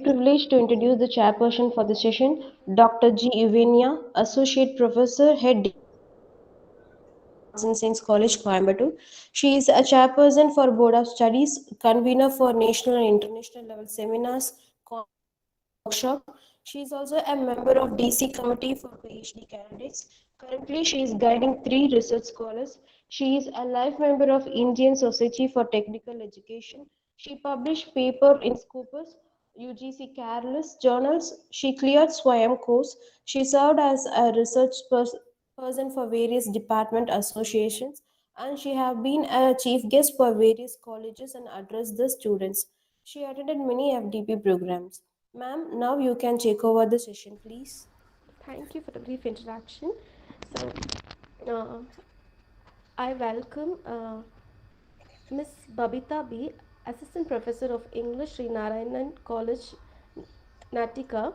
privileged to introduce the chairperson for the session, Dr. G. Uvenia, Associate Professor, Head Arts and Science College, Coimbatore. She is a chairperson for Board of Studies, convener for national and international level seminars, conferences, and workshops. She is also a member of DC Committee for PhD candidates. Currently, she is guiding three research scholars. She is a life member of Indian Society for Technical Education. She published paper in Scopus, UGC Careless journals. She cleared SWAYAM course. She served as a research person for various department associations, and she have been a chief guest for various colleges and addressed the students. She attended many FDP programs. Ma'am, now you can take over the session, please. Thank you for the brief introduction. So, uh, I welcome Miss Babita B, Assistant Professor of English, Sri Narayanan College, Natika,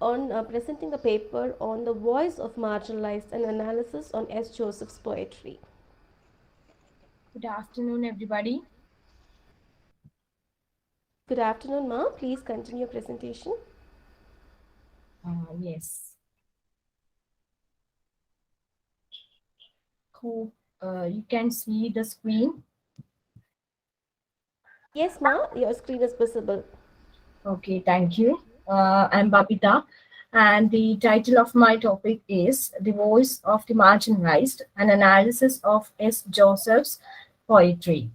on presenting a paper on the voice of marginalized and analysis on S. Joseph's poetry. Good afternoon, everybody. Good afternoon, Ma. Please continue your presentation. Yes. Hope you can see the screen. Yes, Ma. Your screen is visible. Okay, thank you. I'm Babita, and the title of my topic is The Voice of the Marginalized, an analysis of S. Joseph's poetry.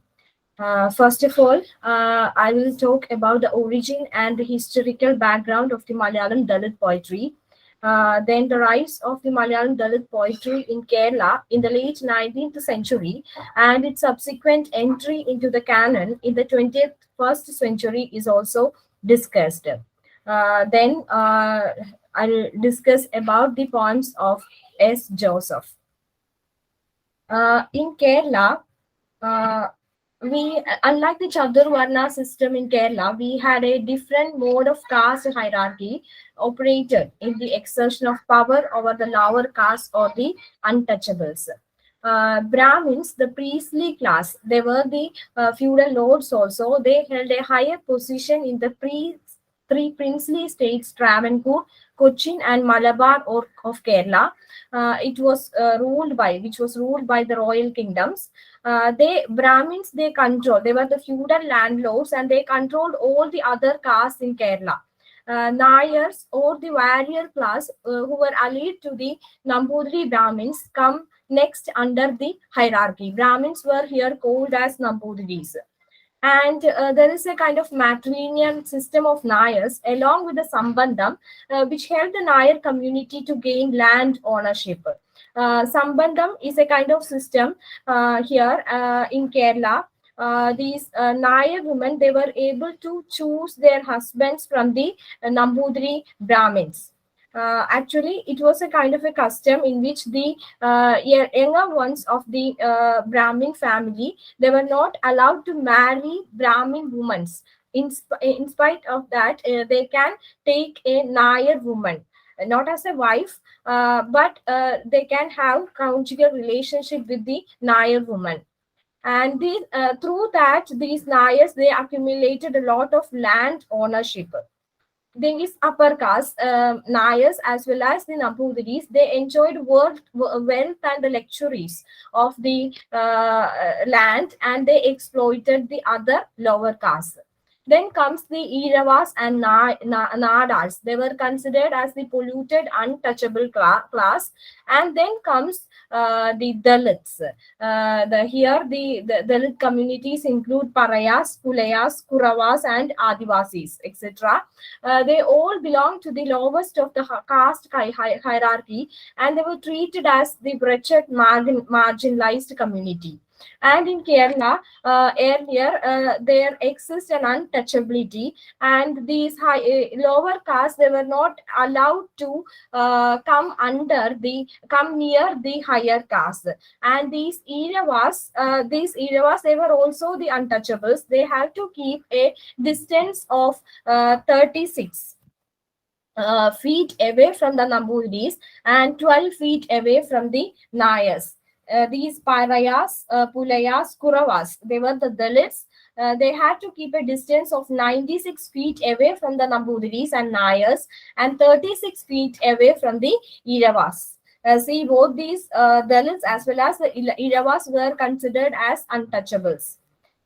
First of all, I will talk about the origin and the historical background of the Malayalam Dalit poetry. Then the rise of the Malayalam Dalit poetry in Kerala in the late 19th century and its subsequent entry into the canon in the 21st century is also discussed. Then I'll discuss about the poems of S. Joseph. In Kerala, uh, we unlike the Chaturvarna system in Kerala, we had a different mode of caste hierarchy operated in the exertion of power over the lower caste or the untouchables. Brahmins, the priestly class, they were the feudal lords also. They held a higher position in the three princely states, Travancore, Cochin, and Malabar of Kerala. It was which was ruled by the royal kingdoms. They Brahmins, they were the feudal landlords, and they controlled all the other castes in Kerala. Nayars, or the warrior class, who were allied to the Nambudiri Brahmins, come next under the hierarchy. Brahmins were here called as Nambudiris. And there is a kind of matrilineal system of Nayars along with the Sambandham, which helped the Nayar community to gain land ownership. Sambandham is a kind of system here in Kerala. These Nayar women, they were able to choose their husbands from the Nambudiri Brahmins. Actually, it was a kind of a custom in which the younger ones of the Brahmin family, they were not allowed to marry Brahmin women. In spite of that, they can take a Nayar woman, not as a wife, but they can have conjugal relationship with the Nayar woman. And through that, these Nayars, they accumulated a lot of land ownership. These upper caste, Nayars as well as the Nampudiris, they enjoyed wealth and the luxuries of the land, and they exploited the other lower castes. Then comes the Iravas and Nadals. They were considered as the polluted, untouchable class. And then comes the Dalits. The Dalit communities include Parayas, Pulayas, Kuravas, and Adivasis, etc. They all belong to the lowest of the caste hierarchy, and they were treated as the wretched, marginalized community. And in Kerala, earlier, there exists an untouchability, and these lower castes, they were not allowed to come near the higher caste. And these Iravas, they were also the untouchables. They had to keep a distance of 36 feet away from the Nambudiris and 12 feet away from the Nayars. These Parayas, Pulayas, Kuravas, they were the Dalits. They had to keep a distance of 96 feet away from the Nambudiris and Nayars and 36 feet away from the Iravas. See, both these Dalits as well as the Iravas were considered as untouchables.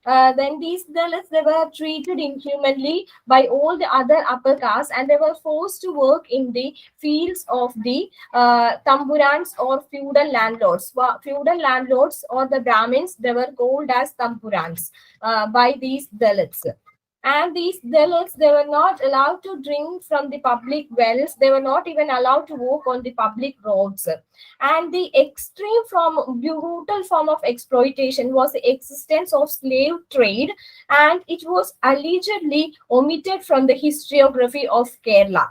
Then these Dalits, they were treated inhumanly by all the other upper castes, and they were forced to work in the fields of the tamburans or feudal landlords. Feudal landlords or the Brahmins, they were called as tampurans by these Dalits. And these Dalits, they were not allowed to drink from the public wells. They were not even allowed to walk on the public roads. And the extreme form, brutal form of exploitation was the existence of slave trade, and it was allegedly omitted from the historiography of Kerala.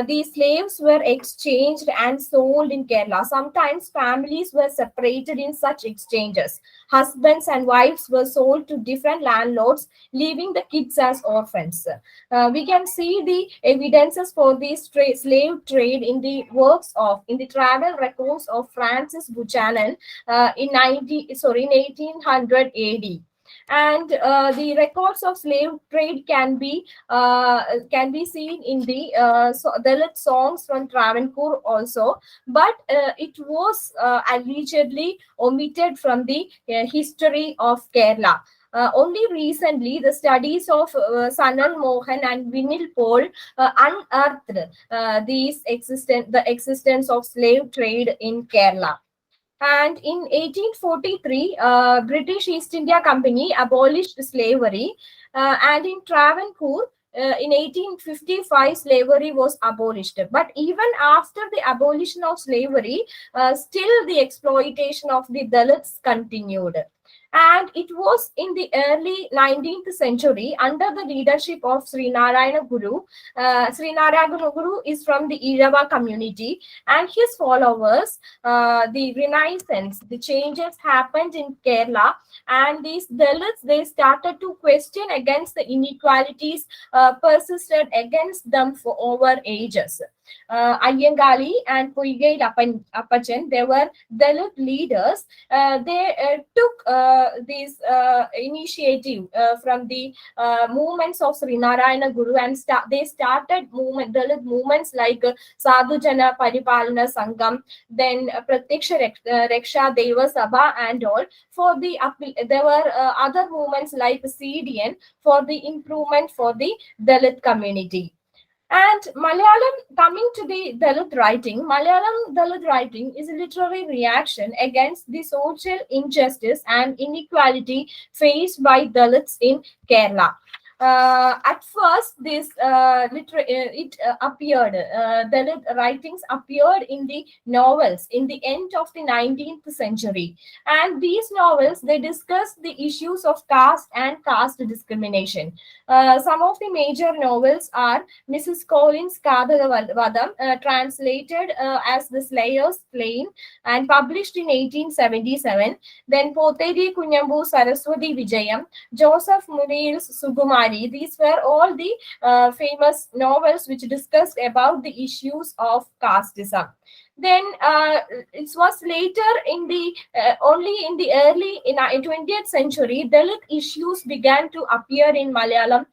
These slaves were exchanged and sold in Kerala. Sometimes families were separated in such exchanges. Husbands and wives were sold to different landlords, leaving the kids as orphans. We can see the evidences for this slave trade in the works of, in the travel records of Francis Buchanan in 1800 AD. And the records of slave trade can be seen in the Dalit songs from Travancore also, but it was allegedly omitted from the history of Kerala. Only recently, the studies of Sanal Mohan and Vinil Paul unearthed the existence of slave trade in Kerala. And in 1843, British East India Company abolished slavery, and in Travancore, in 1855, slavery was abolished. But even after the abolition of slavery, still the exploitation of the Dalits continued. And it was in the early 19th century under the leadership of Sri Narayana Guru. Sri Narayana Guru is from the Irava community, and his followers, the Renaissance, the changes happened in Kerala, and these Dalits, they started to question against the inequalities persisted against them for over ages. Ayyangali and Puigai Appachan, they were Dalit leaders. They took this initiative from the movements of Sri Narayana Guru, and they started Dalit movements like Sadhujana Paripalana Sangam, then Pratyaksha Raksha Deva Sabha and all. For the there were other movements like CDN for the improvement for the Dalit community. And Malayalam, coming to the Dalit writing, Malayalam Dalit writing is a literary reaction against the social injustice and inequality faced by Dalits in Kerala. At first, Dalit writings appeared in the novels in the end of the 19th century, and these novels, they discussed the issues of caste and caste discrimination. Some of the major novels are Mrs. Collins' Kadavadam, translated as The Slayer's Plain and published in 1877. Then Potheri Kunyambu Saraswati Vijayam, Joseph Murray's Sugumari. These were all the famous novels which discussed about the issues of casteism. Then it was later in the only in the early in 20th century, Dalit issues began to appear in Malayalam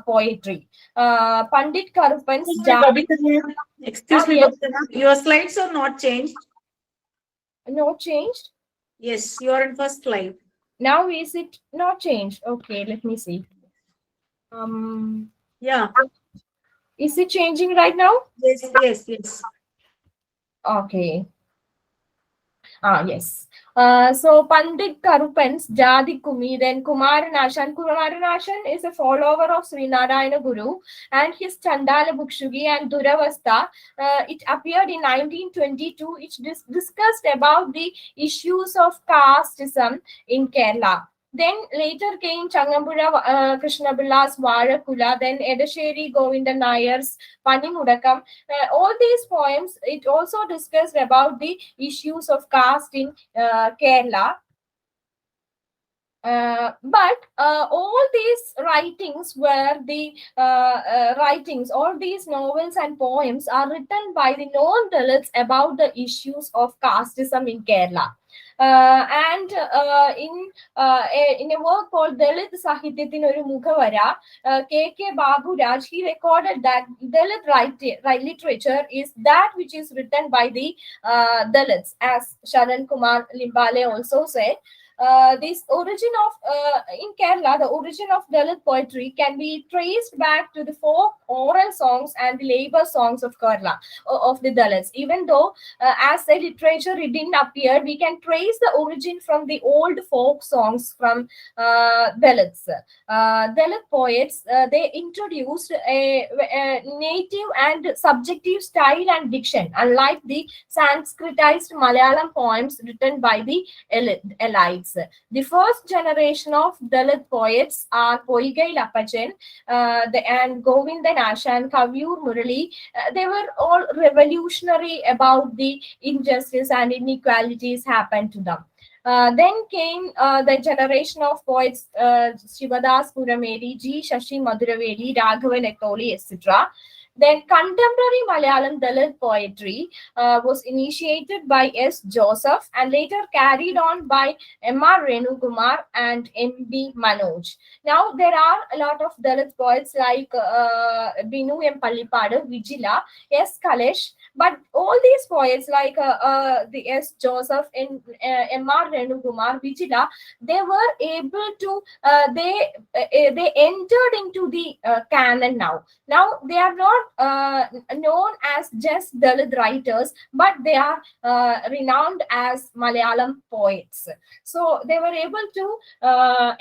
poetry. Pandit Karuppan's Excuse me, Babita. Excuse me, yes. Babita. Your slides are not changed. Not changed. Yes, you are in first slide. Now is it not changed? Okay, let me see. Yeah. Is it changing right now? Yes. Okay. Yes. So Pandit Karuppan's Jadi Kumi, then Kumaranashan. Kumaranashan is a follower of Sri Narayana Guru, and his Chandala Bhukshugi and Duravasta. It appeared in 1922. It discussed about the issues of casteism in Kerala. Then later came Changambura Krishnabilas Varakula, then Edasheri Govinda Nayar's Panimudakam. All these poems, it also discussed about the issues of caste in Kerala. But all these writings were the writings, all these novels and poems are written by the non-Dalits about the issues of casteism in Kerala. In a work called Dalit Sahityatin Oru Mukhavara, K. Baburaj, he recorded that Dalit literature is that which is written by the Dalits, as Sharan Kumar Limbale also said. This origin of in Kerala, the origin of Dalit poetry can be traced back to the folk oral songs and the labor songs of Kerala, of the Dalits. Even though as a literature it didn't appear, we can trace the origin from the old folk songs from Dalits. Dalit poets, they introduced a native and subjective style and diction, unlike the Sanskritized Malayalam poems written by the elites. The first generation of Dalit poets are Poigai Lapajan and Govindan Ashan, Kavyur Murali. They were all revolutionary about the injustice and inequalities happened to them. Then came the generation of poets Shivadas Purameri, G. Shashi Maduraveli, Raghavan Ekoli, etc. Then contemporary Malayalam Dalit poetry was initiated by S. Joseph and later carried on by M.R. Renukumar and M.B. Manoj. Now there are a lot of Dalit poets like Binu M. Pallipadu, Vigila, S. Kalesh, but all these poets like the S. Joseph and M.R. Renukumar, Vigila, they were able to they entered into the canon now. Now they are not known as just Dalit writers, but they are renowned as Malayalam poets. So they were able to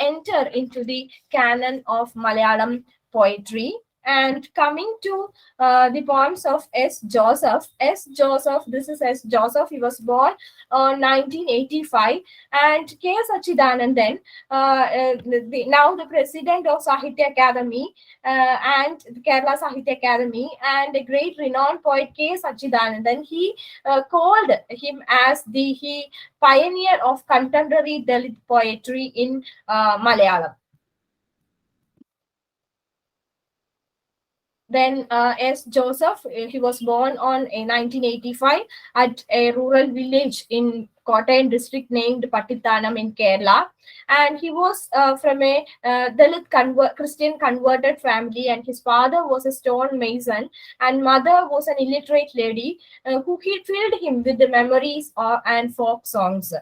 enter into the canon of Malayalam poetry. And coming to the poems of S. Joseph. S. Joseph, this is S. Joseph. He was born on 1985, and K. Sachidanandan, now the president of Sahitya Academy and the Kerala Sahitya Academy, and a great renowned poet K. Sachidanandan, he called him as the pioneer of contemporary Dalit poetry in Malayalam. Then S. Joseph, he was born on 1985 at a rural village in Kottayam district named Patithanam in Kerala. And he was from a Dalit Christian converted family, and his father was a stone mason and mother was an illiterate lady who filled him with the memories and folk songs.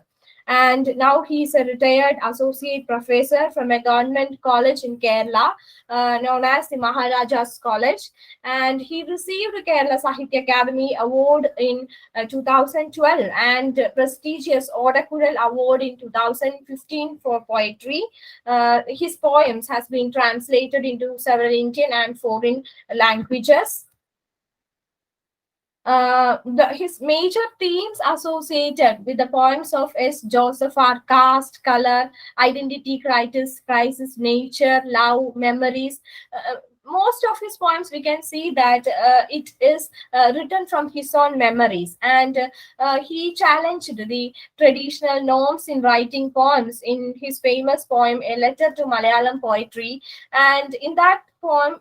And now he is a retired associate professor from a government college in Kerala, known as the Maharaja's College. And he received the Kerala Sahitya Academy Award in 2012 and prestigious Odakural Award in 2015 for poetry. His poems has been translated into several Indian and foreign languages. His major themes associated with the poems of S. Joseph are caste, color, identity crisis, nature, love, memories. Most of his poems, we can see that it is written from his own memories, and he challenged the traditional norms in writing poems in his famous poem, A Letter to Malayalam Poetry. And in that poem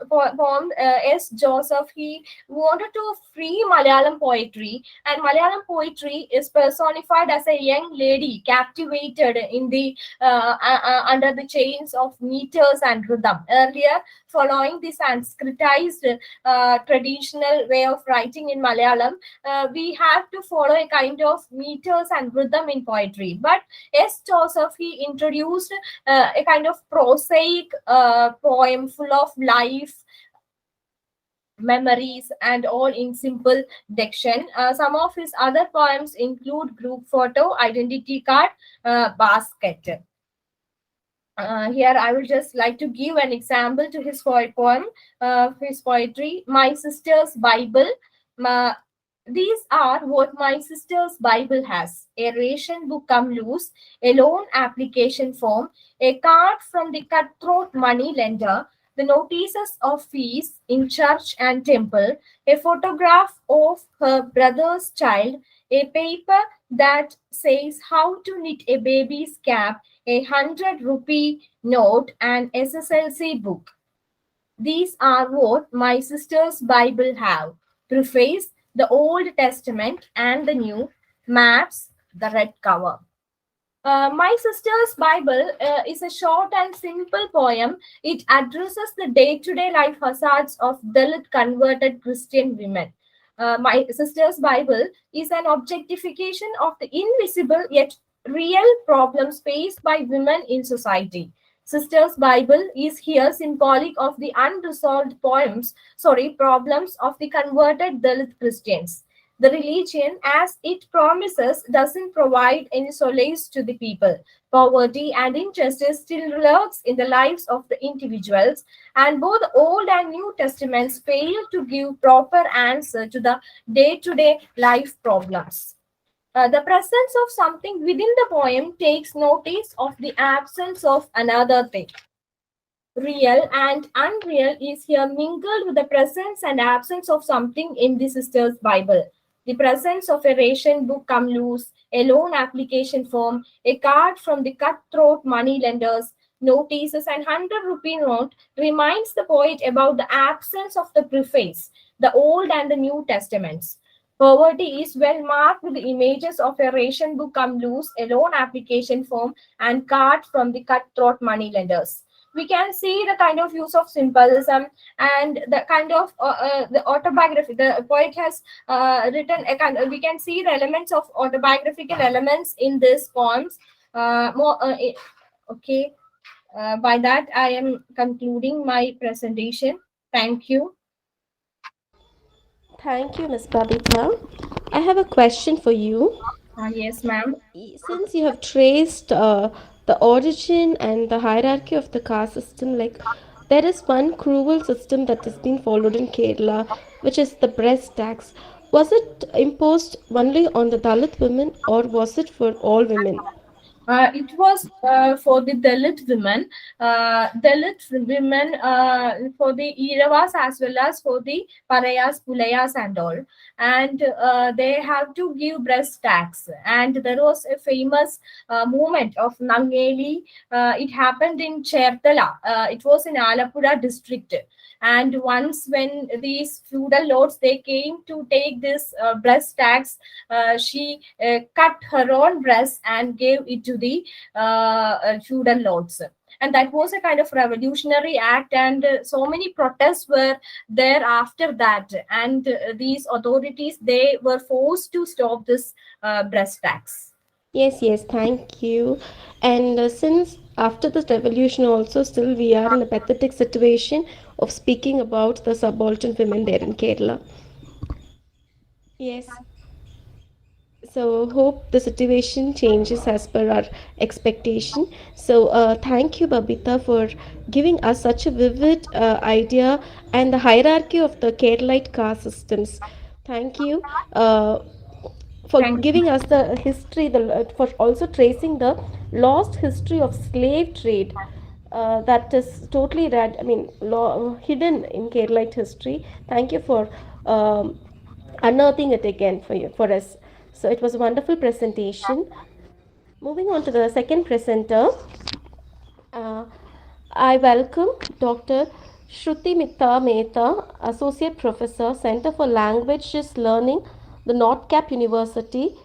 S. Joseph, he wanted to free Malayalam poetry, and Malayalam poetry is personified as a young lady captivated in the under the chains of meters and rhythm. Earlier, following the Sanskritized traditional way of writing in Malayalam, we have to follow a kind of meters and rhythm in poetry. But S. Joseph, he introduced a kind of prosaic poem full of life, memories, and all in simple diction. Some of his other poems include Group Photo, Identity Card, Basket. Here I would just like to give an example to his poem, his poetry, My Sister's Bible. These are what my sister's Bible has: a ration book come loose, a loan application form, a card from the cutthroat money lender, the notices of fees in church and temple, a photograph of her brother's child, a paper that says how to knit a baby's cap, a 100 rupee note, and SSLC book. These are what my sister's Bible have: preface, the Old Testament and the New, maps, the red cover. My Sister's Bible is a short and simple poem. It addresses the day to day life hazards of Dalit converted Christian women. My Sister's Bible is an objectification of the invisible yet real problems faced by women in society. Sister's Bible is here symbolic of the unresolved problems of the converted Dalit Christians. The religion, as it promises, doesn't provide any solace to the people. Poverty and injustice still lurks in the lives of the individuals, and both the Old and New Testaments fail to give proper answer to the day-to-day life problems. The presence of something within the poem takes notice of the absence of another thing. Real and unreal is here mingled with the presence and absence of something in the sister's Bible. The presence of a ration book come loose, a loan application form, a card from the cutthroat money lenders, notices, and 100 rupee note reminds the poet about the absence of the preface, the Old and the New Testaments. Poverty is well marked with the images of a ration book come loose, a loan application form, and card from the cutthroat money lenders. We can see the kind of use of symbolism and the kind of the autobiography. The poet has written a kind. We can see the elements of autobiographical elements in these poems. Okay. By that, I am concluding my presentation. Thank you. Thank you, Miss Babita. I have a question for you. Yes, ma'am. Since you have traced the origin and the hierarchy of the caste system, like there is one cruel system that has been followed in Kerala, which is the breast tax. Was it imposed only on the Dalit women or was it for all women? It was for the Dalit women for the Iravas as well as for the Parayas, Pulayas, and all. And they have to give breast tax. And there was a famous movement of Nangeli. It happened in Chertala. It was in Alapura district. And once when these feudal lords they came to take this breast tax, she cut her own breast and gave it to the feudal lords, and that was a kind of revolutionary act, and so many protests were there after that, and these authorities they were forced to stop this breast tax. Yes, yes, thank you. And since after this revolution, also, still we are in a pathetic situation of speaking about the subaltern women there in Kerala. Yes. So hope the situation changes as per our expectation. So thank you, Babita, for giving us such a vivid idea and the hierarchy of the Keralite caste systems. Thank you for Thank you. giving us the history, for also tracing the lost history of slave trade. That is totally hidden in Keralite history. Thank you for unearthing it again for us. So it was a wonderful presentation. Moving on to the second presenter, uh, I welcome Dr. Shruti Mitta Mehta, Associate Professor, Center for Languages Learning, the North Cap University,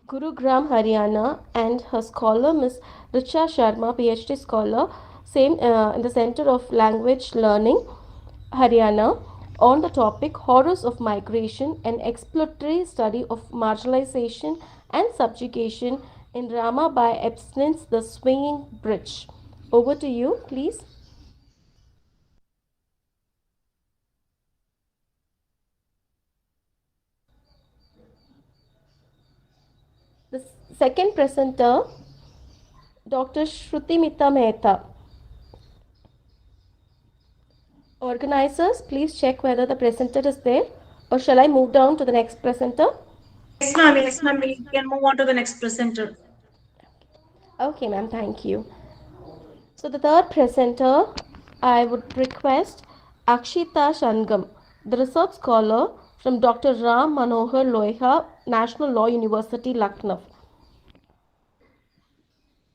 Gurugram, Haryana, and her scholar, Ms. Richa Sharma, PhD scholar, same in the Center of Language Learning, Haryana, on the topic Horrors of Migration, an exploratory study of marginalization and subjugation in Rama by Abstinence, the Swinging Bridge. Over to you, please. The second presenter, Dr. Shruti Mita Mehta. Organizers, please check whether the presenter is there, or shall I move down to the next presenter? Yes, ma'am. Yes, ma'am. We can move on to the next presenter. Okay, ma'am, thank you. So, the third presenter, I would request Akshita Shangam, the research scholar from Dr. Ram Manohar Loiha, National Law University, Lucknow.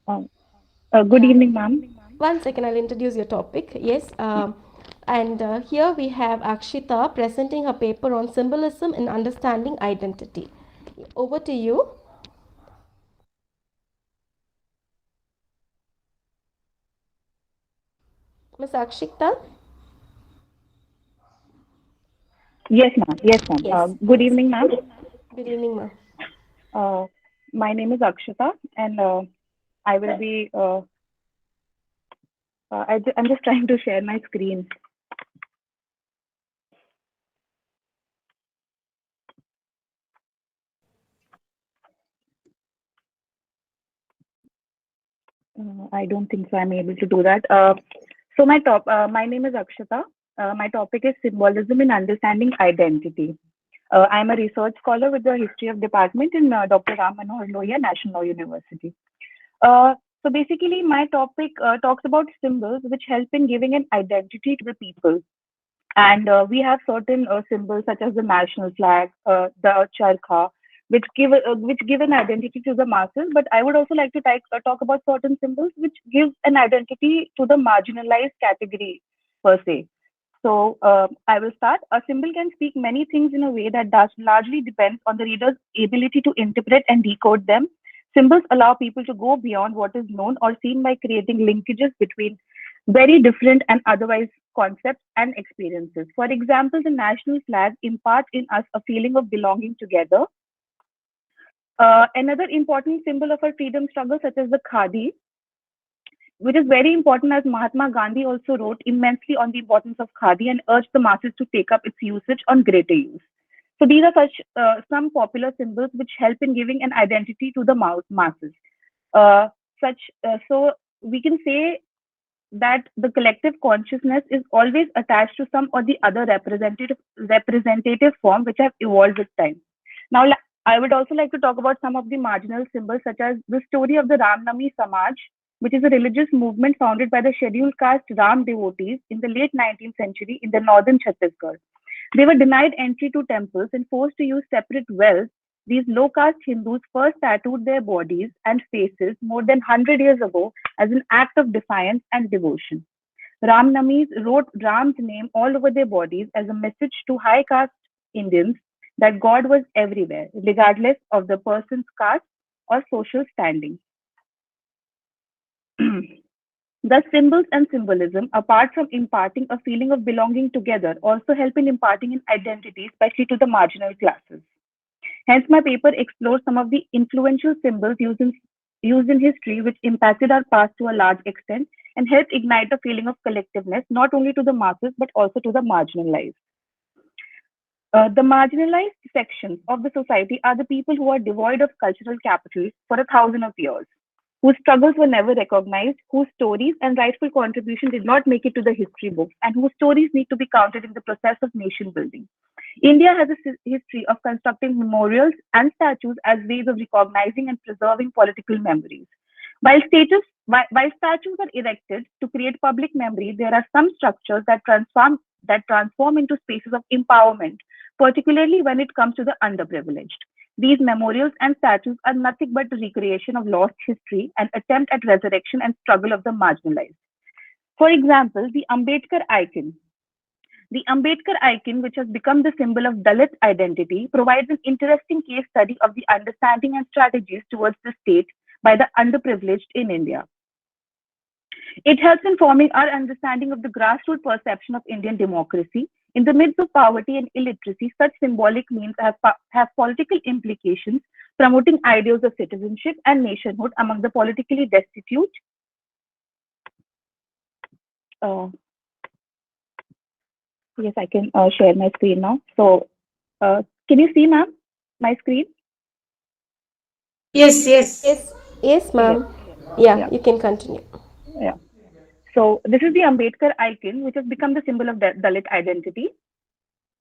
Uh, Good evening, ma'am. One second, I'll introduce your topic. Yes, and here we have Akshita presenting her paper on symbolism in understanding identity. Over to you. Miss Akshita? Yes, ma'am. Yes, ma'am. Yes, Good yes. evening, ma'am. Good evening, ma'am. Uh, my name is Akshita, and I will be. I'm just trying to share my screen. I don't think so. I'm able to do that. My name is Akshita. My topic is symbolism in understanding identity. I'm a research scholar with the history of department in Dr. Ram Manohar Lohia National Law University. Uh, so basically, my topic talks about symbols which help in giving an identity to the people. And we have certain symbols such as the national flag, the charkha, which give an identity to the masses. But I would also like to talk about certain symbols which give an identity to the marginalized category per se. So I will start. A symbol can speak many things in a way that does largely depends on the reader's ability to interpret and decode them. Symbols allow people to go beyond what is known or seen by creating linkages between very different and otherwise concepts and experiences. For example, the national flag imparts in us a feeling of belonging together. Another important symbol of our freedom struggle, such as the khadi, which is very important, as Mahatma Gandhi also wrote immensely on the importance of khadi and urged the masses to take up its usage on greater use. So these are such some popular symbols which help in giving an identity to the masses. Uh, so we can say that the collective consciousness is always attached to some or the other representative form which have evolved with time. Now, I would also like to talk about some of the marginal symbols, such as the story of the Ramnami Samaj, which is a religious movement founded by the scheduled caste Ram devotees in the late 19th century in the northern Chhattisgarh. They were denied entry to temples and forced to use separate wells. These low caste Hindus first tattooed their bodies and faces more than 100 years ago as an act of defiance and devotion. Ramnamis wrote Ram's name all over their bodies as a message to high caste Indians that God was everywhere, regardless of the person's caste or social standing. Thus, symbols and symbolism, apart from imparting a feeling of belonging together, also help in imparting an identity, especially to the marginal classes. Hence, my paper explores some of the influential symbols used in history which impacted our past to a large extent and helped ignite a feeling of collectiveness, not only to the masses, but also to the marginalized. The marginalized sections of the society are the people who are devoid of cultural capital for a thousand of years, whose struggles were never recognized, whose stories and rightful contribution did not make it to the history books, and whose stories need to be counted in the process of nation building. India has a history of constructing memorials and statues as ways of recognizing and preserving political memories. While statues are erected to create public memory, there are some structures that transform into spaces of empowerment, particularly when it comes to the underprivileged. These memorials and statues are nothing but a recreation of lost history and attempt at resurrection and struggle of the marginalized. For example, the Ambedkar icon, which has become the symbol of Dalit identity, provides an interesting case study of the understanding and strategies towards the state by the underprivileged in India. It helps in forming our understanding of the grassroots perception of Indian democracy. In the midst of poverty and illiteracy, such symbolic means have political implications, promoting ideals of citizenship and nationhood among the politically destitute. Uh, yes, I can share my screen now. So, can you see, ma'am, my screen? Yes, yes. Yes, yes, Yes. ma'am. Yeah, Yeah. you can continue. Yeah. So, this is the Ambedkar icon, which has become the symbol of Dalit identity.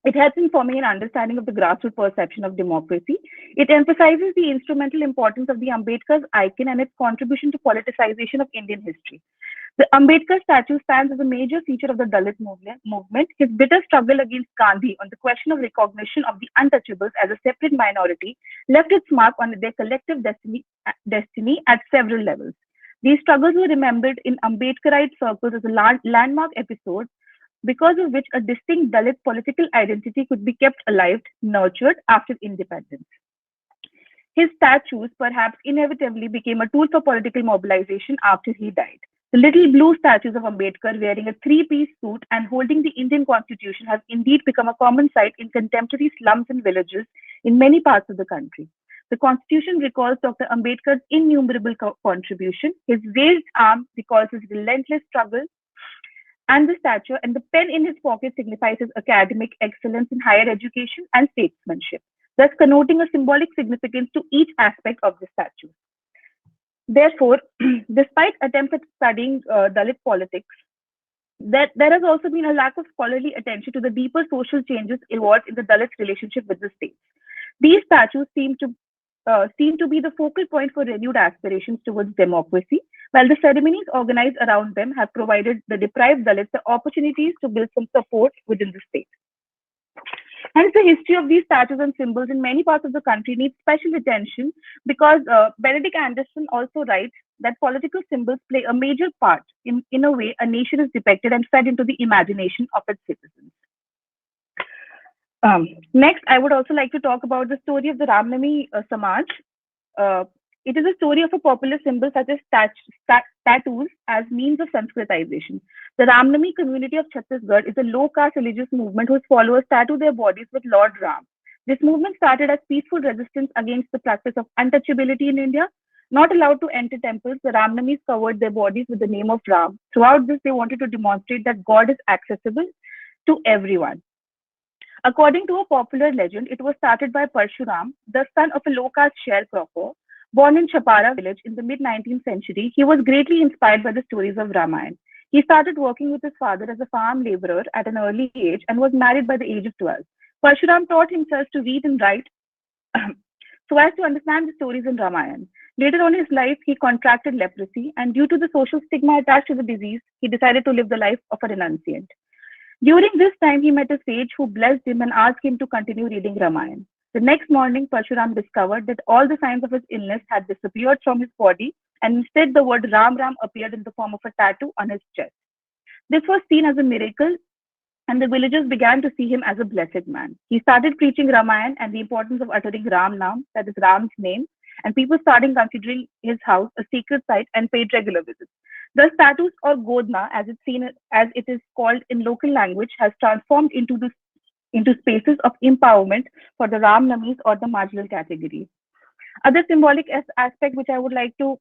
It helps in forming an understanding of the grassroots perception of democracy. It emphasizes the instrumental importance of the Ambedkar's icon and its contribution to politicization of Indian history. The Ambedkar statue stands as a major feature of the Dalit movement. His bitter struggle against Gandhi on the question of recognition of the untouchables as a separate minority left its mark on their collective destiny at several levels. These struggles were remembered in Ambedkarite circles as a landmark episode because of which a distinct Dalit political identity could be kept alive, nurtured after independence. His statues perhaps inevitably became a tool for political mobilization after he died. The little blue statues of Ambedkar wearing a three-piece suit and holding the Indian constitution have indeed become a common sight in contemporary slums and villages in many parts of the country. The constitution recalls Dr. Ambedkar's innumerable contribution. His raised arm recalls his relentless struggle, and the stature and the pen in his pocket signifies his academic excellence in higher education and statesmanship, thus connoting a symbolic significance to each aspect of the statue. Therefore, despite attempts at studying Dalit politics, there has also been a lack of scholarly attention to the deeper social changes involved in the Dalits' relationship with the state. These statues seem to be the focal point for renewed aspirations towards democracy, while the ceremonies organized around them have provided the deprived Dalits the opportunities to build some support within the state. Hence, the history of these statues and symbols in many parts of the country needs special attention because Benedict Anderson also writes that political symbols play a major part in a way a nation is depicted and fed into the imagination of its citizens. Next, I would also like to talk about the story of the Ramnami Samaj. Uh, it is a story of a popular symbol such as tattoos as means of Sanskritization. The Ramnami community of Chhattisgarh is a low-caste religious movement whose followers tattoo their bodies with Lord Ram. This movement started as peaceful resistance against the practice of untouchability in India. Not allowed to enter temples, the Ramnamis covered their bodies with the name of Ram. Throughout this, they wanted to demonstrate that God is accessible to everyone. According to a popular legend, it was started by Parshuram, the son of a low-caste sharecropper. Born in Chapara village in the mid-19th century, he was greatly inspired by the stories of Ramayana. He started working with his father as a farm laborer at an early age and was married by the age of 12. Parshuram taught himself to read and write so as to understand the stories in Ramayana. Later on in his life, he contracted leprosy, and due to the social stigma attached to the disease, he decided to live the life of a renunciant. During this time, he met a sage who blessed him and asked him to continue reading Ramayana. The next morning, Parshuram discovered that all the signs of his illness had disappeared from his body, and instead the word Ram Ram appeared in the form of a tattoo on his chest. This was seen as a miracle, and the villagers began to see him as a blessed man. He started preaching Ramayana and the importance of uttering Ram Nam, that is Ram's name, and people started considering his house a sacred site and paid regular visits. The status or godna, as it is called in local language, has transformed into spaces of empowerment for the Ram Namis or the marginal categories. Other symbolic aspect which I would like to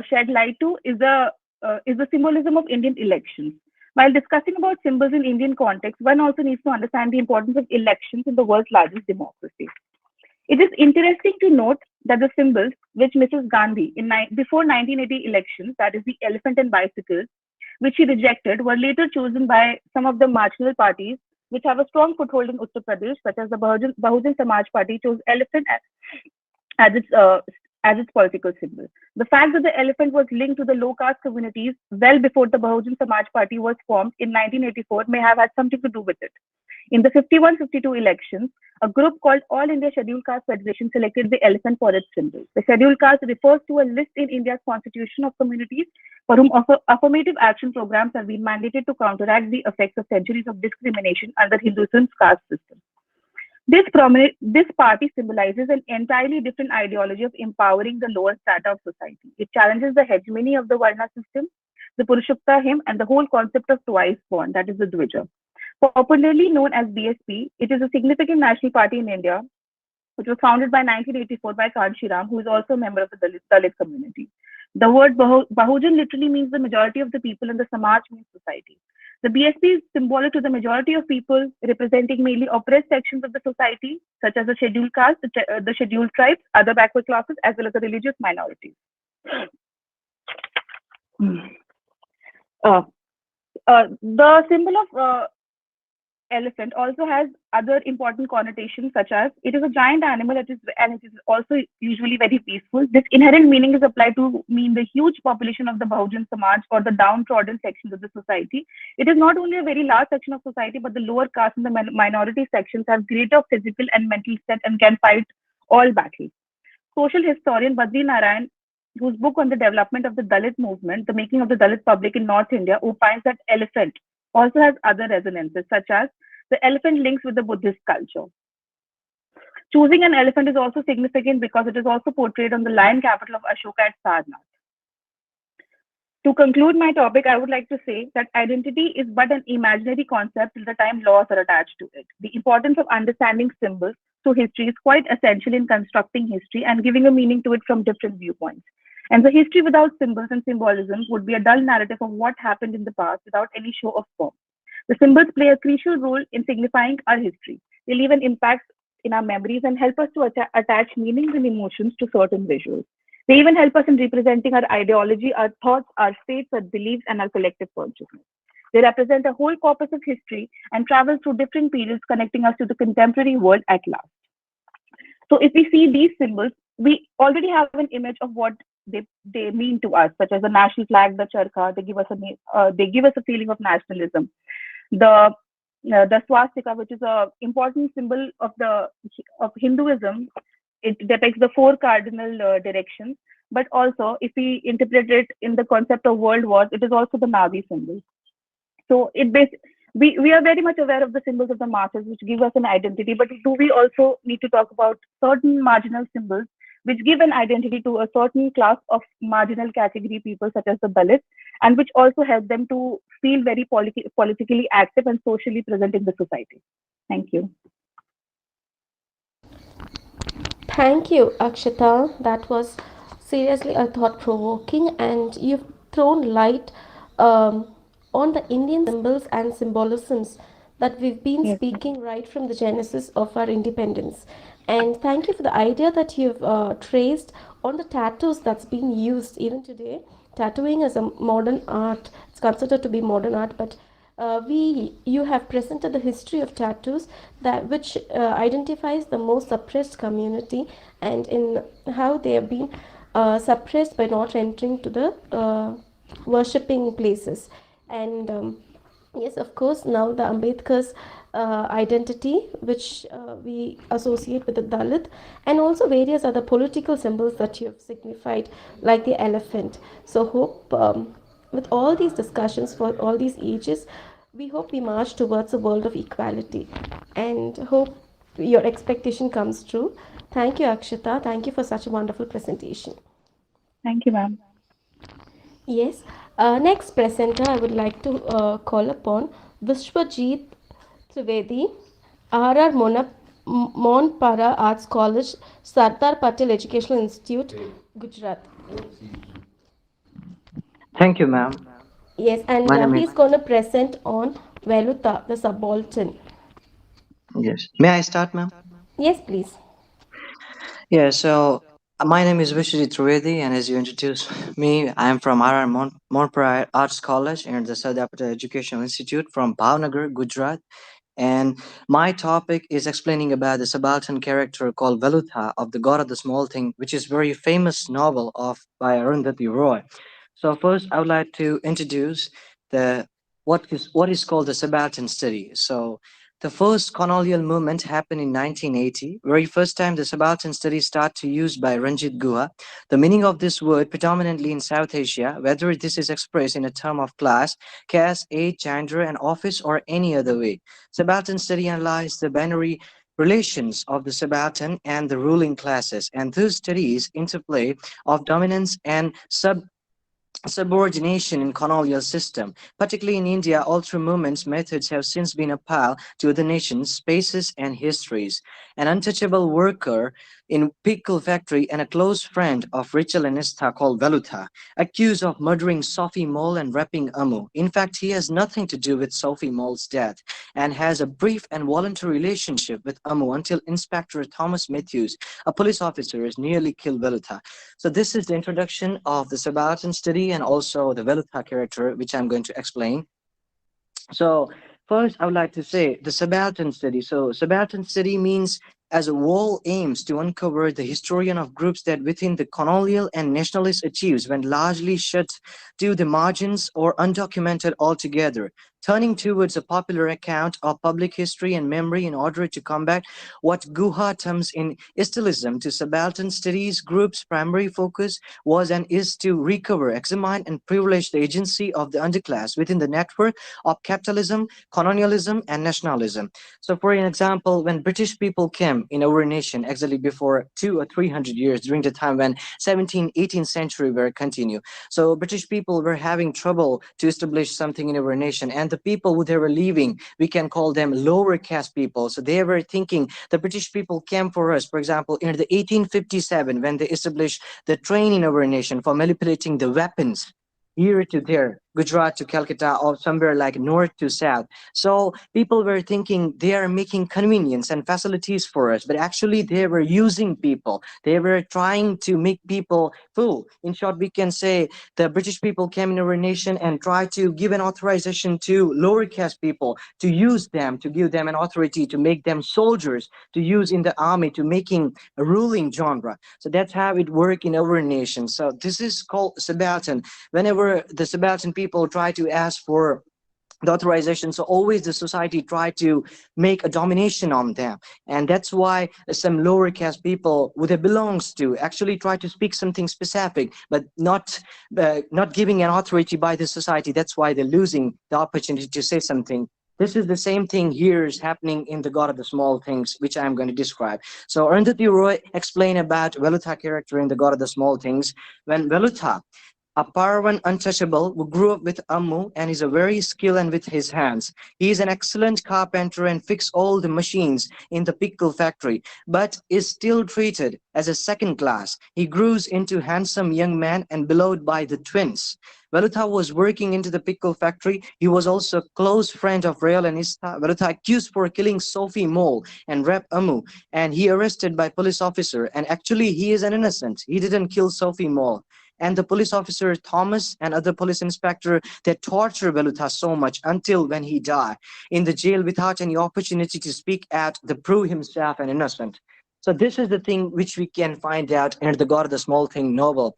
shed light to is the symbolism of Indian elections. While discussing about symbols in Indian context, one also needs to understand the importance of elections in the world's largest democracy. It is interesting to note that the symbols which Mrs. Gandhi before 1980 elections, that is the elephant and bicycle, which she rejected, were later chosen by some of the marginal parties which have a strong foothold in Uttar Pradesh, such as the Bahujan Samaj Party chose elephant as its political symbol. The fact that the elephant was linked to the low caste communities well before the Bahujan Samaj Party was formed in 1984 may have had something to do with it. In the 51-52 elections, a group called All India Scheduled Caste Federation selected the elephant for its symbol. The scheduled caste refers to a list in India's constitution of communities for whom affirmative action programs have been mandated to counteract the effects of centuries of discrimination under Hinduism's caste system. This party symbolizes an entirely different ideology of empowering the lower strata of society. It challenges the hegemony of the Varna system, the Purushokta hymn, and the whole concept of twice born, that is the Dvija. Popularly known as BSP, it is a significant national party in India, which was founded by 1984 by Kanshiram, who is also a member of the Dalit community. The word Bahujan literally means the majority of the people, and the Samaj means society. The BSP is symbolic to the majority of people, representing mainly oppressed sections of the society, such as the scheduled caste, the scheduled tribes, other backward classes, as well as the religious minorities. The symbol of elephant also has other important connotations, such as it is a giant animal and it is also usually very peaceful. This inherent meaning is applied to mean the huge population of the Bahujan Samaj or the downtrodden sections of the society. It is not only a very large section of society, but the lower caste and the minority sections have greater physical and mental strength and can fight all battles. Social historian Badri Narayan, whose book on the development of the Dalit movement, The Making of the Dalit Public in North India, opines that elephant also has other resonances, such as the elephant links with the Buddhist culture. Choosing an elephant is also significant because it is also portrayed on the lion capital of Ashoka at Sarnath. To conclude my topic, I would like to say that identity is but an imaginary concept till the time laws are attached to it. The importance of understanding symbols through history is quite essential in constructing history and giving a meaning to it from different viewpoints. And the history without symbols and symbolism would be a dull narrative of what happened in the past without any show of form. The symbols play a crucial role in signifying our history. They leave an impact in our memories and help us to attach meanings and emotions to certain visuals. They even help us in representing our ideology, our thoughts, our faiths, our beliefs, and our collective consciousness. They represent a whole corpus of history and travel through different periods, connecting us to the contemporary world at last. So if we see these symbols, we already have an image of what they mean to us, such as the national flag, the charkha. They give us a feeling of nationalism. The swastika, which is a important symbol of Hinduism, it depicts the four cardinal directions. But also, if we interpret it in the concept of world wars, it is also the Navi symbol. So we are very much aware of the symbols of the masses, which give us an identity. But do we also need to talk about certain marginal symbols, which give an identity to a certain class of marginal category people, such as the Dalits, and which also help them to feel very politically active and socially present in the society? Thank you. Thank you, Akshita. That was seriously a thought provoking, and you've thrown light um, on the Indian symbols and symbolisms that we've been Yes, speaking right from the genesis of our independence. And thank you for the idea that you've traced on the tattoos that's been used even today. Tattooing is a modern art, it's considered to be modern art, but we you have presented the history of tattoos that which identifies the most suppressed community and in how they have been suppressed by not entering to the worshipping places and yes, of course, now the Ambedkar's identity, which we associate with the Dalit, and also various other political symbols that you have signified, like the elephant. So, hope with all these discussions for all these ages, we hope we march towards a world of equality and hope your expectation comes true. Thank you, Akshita. Thank you for such a wonderful presentation. thank you, ma'am. Yes. Next presenter, I would like to call upon Vishwajit Trivedi, R.R. Monpara Arts College, Sardar Patel Educational Institute, Gujarat. Thank you, ma'am. Yes, and My name is he's going to present on Veluta, the subaltern. yes. May I start, ma'am? Yes, please. Yeah. My name is Vishwajit Trivedi, and as you introduced me, I am from R.R. Monpra Arts College and the Sardar Patel Educational Institute from Bhavnagar, Gujarat. And my topic is explaining about the subaltern character called Velutha of The God of the Small Thing, which is very famous novel of by Arundhati Roy. So first, I would like to introduce the what is called the subaltern study. So the first colonial movement happened in 1980. Very first time the subaltern study started to use by Ranjit Guha. The meaning of this word predominantly in South Asia, whether this is expressed in a term of class, caste, age, gender, and office, or any other way. Subaltern study analyzes the binary relations of the subaltern and the ruling classes, and those studies interplay of dominance and subordination in colonial system. Particularly in India, all through movements, methods have since been applied to other nations, spaces, and histories. An untouchable worker in pickle factory and a close friend of Rachel and Esther called Velutha, accused of murdering Sophie Mole and raping Amu. In fact, he has nothing to do with Sophie Mole's death and has a brief and voluntary relationship with Amu until Inspector Thomas Matthews, a police officer, has nearly killed Velutha. So this is the introduction of the Subaltern study and also the Velutha character, which I'm going to explain. So first, I would like to say the subaltern study. So subaltern study means as a whole aims to uncover the historian of groups that within the colonial and nationalist achieves when largely shut to the margins or undocumented altogether. turning towards a popular account of public history and memory in order to combat what Guha terms in Istilism to Subaltern Studies group's primary focus was and is to recover, examine, and privilege the agency of the underclass within the network of capitalism, colonialism, and nationalism. So, for an example, when British people came in our nation, actually before 200 or 300 years, during the time when 17th, 18th century were continued, so British people were having trouble to establish something in our nation, and the people who they were leaving, we can call them lower caste people. So they were thinking the British people came for us. For example, in the 1857, when they established the train in our nation for manipulating the weapons here to there, Gujarat to Calcutta, or somewhere like north to south. So people were thinking they are making convenience and facilities for us, but actually they were using people. They were trying to make people fool. In short, we can say the British people came in our nation and tried to give an authorization to lower caste people to use them, to give them an authority, to make them soldiers, to use in the army, to making a ruling genre. So that's how it worked in our nation. So this is called subaltern. Whenever the subaltern people try to ask for the authorization, so always the society try to make a domination on them, and that's why some lower caste people who they belongs to actually try to speak something specific, but not giving an authority by the society. That's why they're losing the opportunity to say something. This is the same thing here is happening in the God of the Small Things, which I'm going to describe. So Arundhati Roy explained about Velutha character in the God of the Small Things. When Velutha, a Parvan untouchable who grew up with Ammu and is a very skilled and with his hands. He is an excellent carpenter and fix all the machines in the pickle factory, but is still treated as a second class. He grows into handsome young man and beloved by the twins. Velutha was working into the pickle factory. He was also a close friend of Rael and Ista. Velutha accused for killing Sophie Mole and Rep Amu, and he arrested by police officer. And actually, he is an innocent. He didn't kill Sophie Mole. And the police officer Thomas and other police inspector, they torture Velutha so much until when he died in the jail without any opportunity to speak out to prove himself an innocent. So this is the thing which we can find out in the God of the Small Thing novel.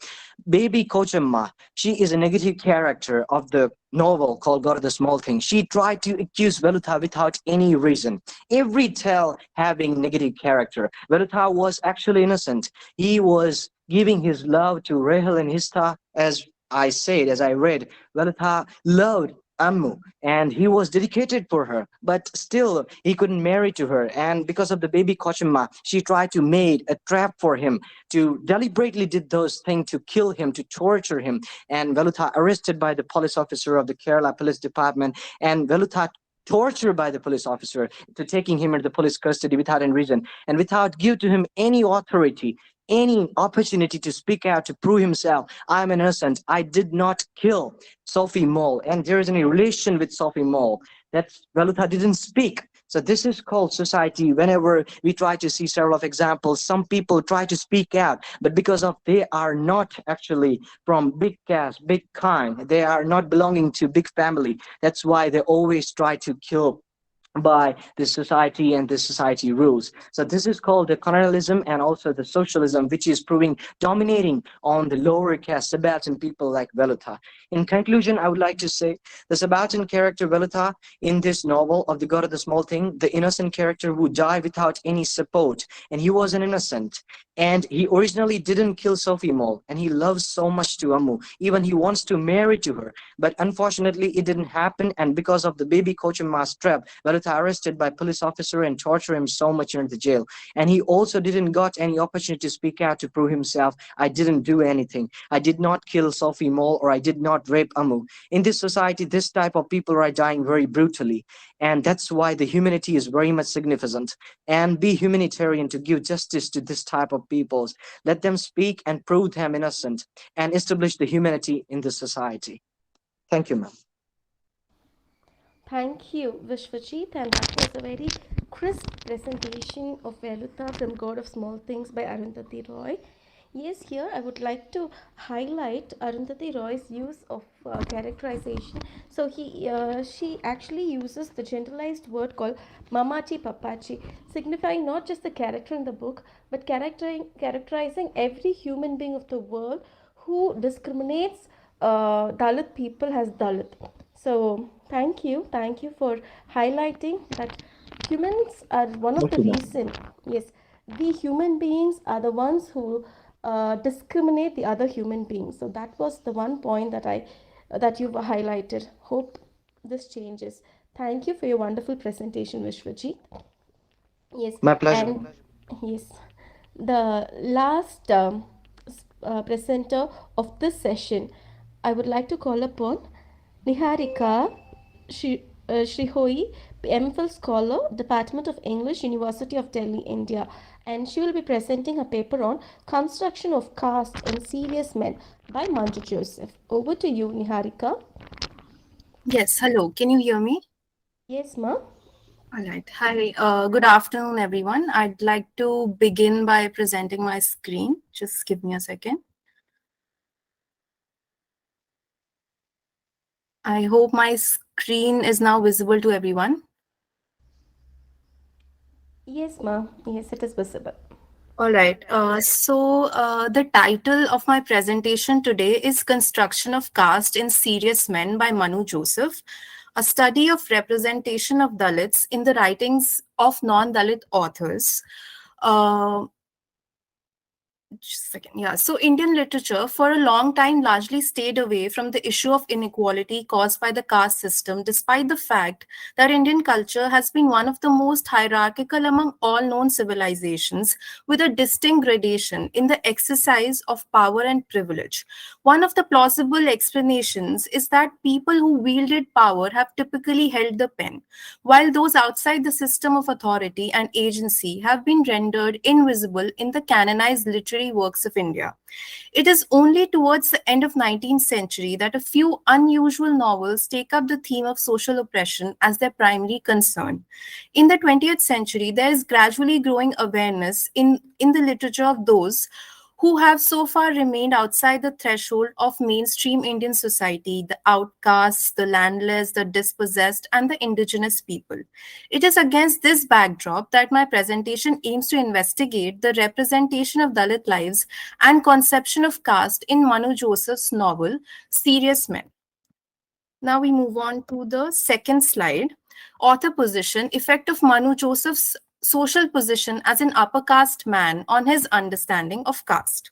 Baby Kochamma, she is a negative character of the novel called God of the Small Thing. She tried to accuse Velutha without any reason. Every tale having negative character. Velutha was actually innocent. He was giving his love to Rahel and Hista, as I said, as I read. Velutha loved Ammu, and he was dedicated for her, but still he couldn't marry to her. And because of the baby Kochima, she tried to make a trap for him, to deliberately did those things to kill him, to torture him. And Velutha arrested by the police officer of the Kerala Police Department, and Velutha tortured by the police officer to taking him into the police custody without any reason and without give to him any authority, any opportunity to speak out to prove himself. I'm innocent. I did not kill Sophie Mole, and there is any relation with Sophie Mole. That Velutha didn't speak. So this is called society. Whenever we try to see several of examples, some people try to speak out, but because of they are not actually from big caste, big kind, they are not belonging to big family. That's why they always try to kill by this society and this society rules. So this is called the colonialism and also the socialism, which is proving dominating on the lower caste Subaltern people like Velutha. In conclusion, I would like to say the Subaltern character Velutha in this novel of the God of the Small Thing, the innocent character who died without any support, and he was an innocent. And he originally didn't kill Sophie Mole, and he loves so much to Amu. Even he wants to marry to her, but unfortunately it didn't happen. And because of the baby Kochimma's trap, Velutha arrested by police officer and torture him so much in the jail. And he also didn't got any opportunity to speak out to prove himself. I didn't do anything. I did not kill Sophie Mole, or I did not rape Amu. In this society, this type of people are dying very brutally. And that's why the humanity is very much significant. And be humanitarian to give justice to this type of peoples. Let them speak and prove them innocent and establish the humanity in the society. Thank you, ma'am. Thank you, Vishwajit, and that was a very crisp presentation of Velutha from God of Small Things by Arundhati Roy. Yes, here I would like to highlight Arundhati Roy's use of characterization. So she actually uses the generalized word called Mamachi Papachi, signifying not just the character in the book, but characterizing every human being of the world who discriminates Dalit people as Dalit. So thank you for highlighting that humans are one of the Okay, ma'am. reason. Yes, the human beings are the ones who discriminate the other human beings. So that was the one point that you've highlighted. Hope this changes. Thank you for your wonderful presentation, Vishwajit. Yes, My pleasure. and yes, the last presenter of this session, I would like to call upon Niharika Shrihoi, MPhil Scholar, Department of English, University of Delhi, India, and she will be presenting a paper on Construction of Caste in Serious Men by Manju Joseph. Over to you, Niharika. Yes, hello. Can you hear me? Yes, ma. All right. Hi. Good afternoon, everyone. I'd like to begin by presenting my screen. Just give me a second. I hope my screen is now visible to everyone. Yes, ma. Yes, it is visible. All right. The title of my presentation today is Construction of Caste in Serious Men by Manu Joseph, a study of representation of Dalits in the writings of non-Dalit authors. Uh, just a second. Yeah. So Indian literature for a long time largely stayed away from the issue of inequality caused by the caste system, despite the fact that Indian culture has been one of the most hierarchical among all known civilizations, with a distinct gradation in the exercise of power and privilege. One of the plausible explanations is that people who wielded power have typically held the pen, while those outside the system of authority and agency have been rendered invisible in the canonized literary works of India. It is only towards the end of 19th century that a few unusual novels take up the theme of social oppression as their primary concern. In the 20th century, there is gradually growing awareness in the literature of those who have so far remained outside the threshold of mainstream Indian society, the outcasts, the landless, the dispossessed, and the indigenous people. It is against this backdrop that my presentation aims to investigate the representation of Dalit lives and conception of caste in Manu Joseph's novel, Serious Men. Now we move on to the second slide. Author position, effect of Manu Joseph's social position as an upper caste man on his understanding of caste.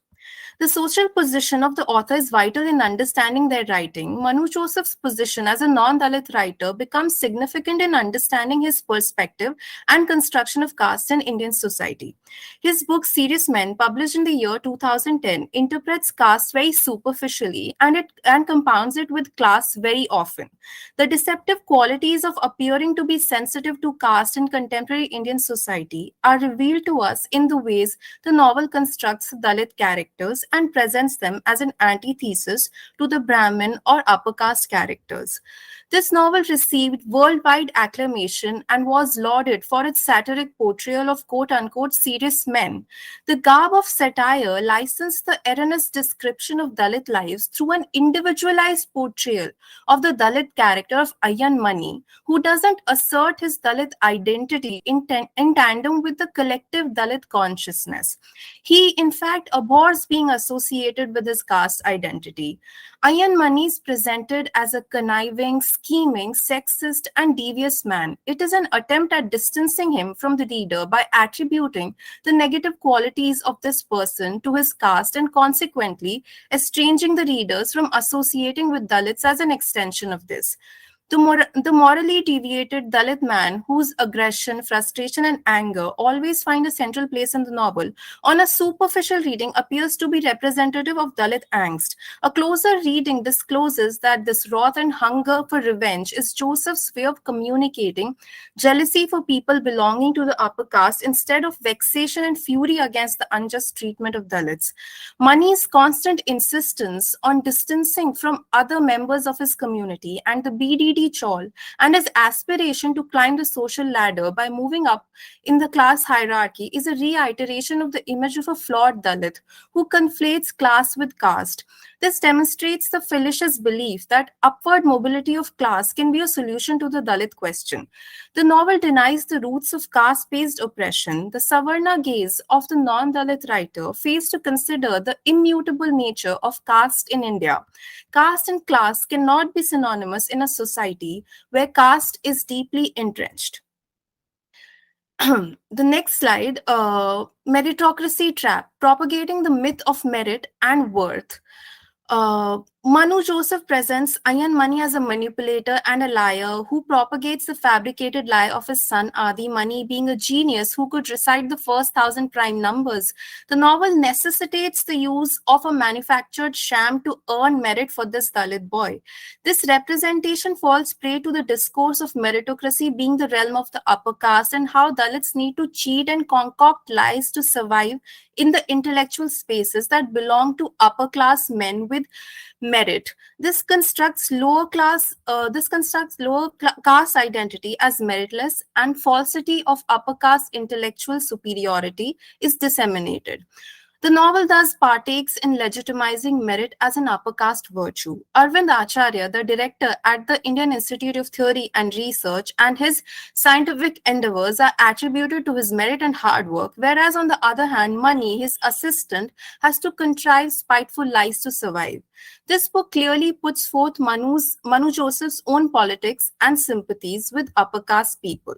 The social position of the author is vital in understanding their writing. Manu Joseph's position as a non Dalit writer becomes significant in understanding his perspective and construction of caste in Indian society. His book Serious Men, published in the year 2010, interprets caste very superficially and compounds it with class very often. The deceptive qualities of appearing to be sensitive to caste in contemporary Indian society are revealed to us in the ways the novel constructs Dalit characters and presents them as an antithesis to the Brahmin or upper caste characters. This novel received worldwide acclamation and was lauded for its satiric portrayal of quote unquote serious men. The garb of satire licensed the erroneous description of Dalit lives through an individualized portrayal of the Dalit character of Ayan Mani, who doesn't assert his Dalit identity in tandem with the collective Dalit consciousness. He, in fact, abhors being associated with his caste identity. Ayan Mani is presented as a conniving, scheming, sexist, and devious man. It is an attempt at distancing him from the reader by attributing the negative qualities of this person to his caste and consequently estranging the readers from associating with Dalits as an extension of this. The morally deviated Dalit man, whose aggression, frustration, and anger always find a central place in the novel, on a superficial reading appears to be representative of Dalit angst. A closer reading discloses that this wrath and hunger for revenge is Joseph's way of communicating jealousy for people belonging to the upper caste instead of vexation and fury against the unjust treatment of Dalits. Mani's constant insistence on distancing from other members of his community and the BDD chawl and his aspiration to climb the social ladder by moving up in the class hierarchy is a reiteration of the image of a flawed Dalit who conflates class with caste. This demonstrates the fallacious belief that upward mobility of class can be a solution to the Dalit question. The novel denies the roots of caste-based oppression. The Savarna gaze of the non-Dalit writer fails to consider the immutable nature of caste in India. Caste and class cannot be synonymous in a society where caste is deeply entrenched. The next slide, meritocracy trap, propagating the myth of merit and worth. Manu Joseph presents Ayan Mani as a manipulator and a liar who propagates the fabricated lie of his son Adi Mani being a genius who could recite the first 1,000 prime numbers. The novel necessitates the use of a manufactured sham to earn merit for this Dalit boy. This representation falls prey to the discourse of meritocracy being the realm of the upper caste and how Dalits need to cheat and concoct lies to survive in the intellectual spaces that belong to upper class men with merit. This constructs caste identity as meritless, and falsity of upper caste intellectual superiority is disseminated. The novel thus partakes in legitimizing merit as an upper caste virtue. Arvind Acharya, the director at the Indian Institute of Theory and Research, and his scientific endeavors are attributed to his merit and hard work, whereas on the other hand, Mani, his assistant, has to contrive spiteful lies to survive. This book clearly puts forth Manu Joseph's own politics and sympathies with upper caste people.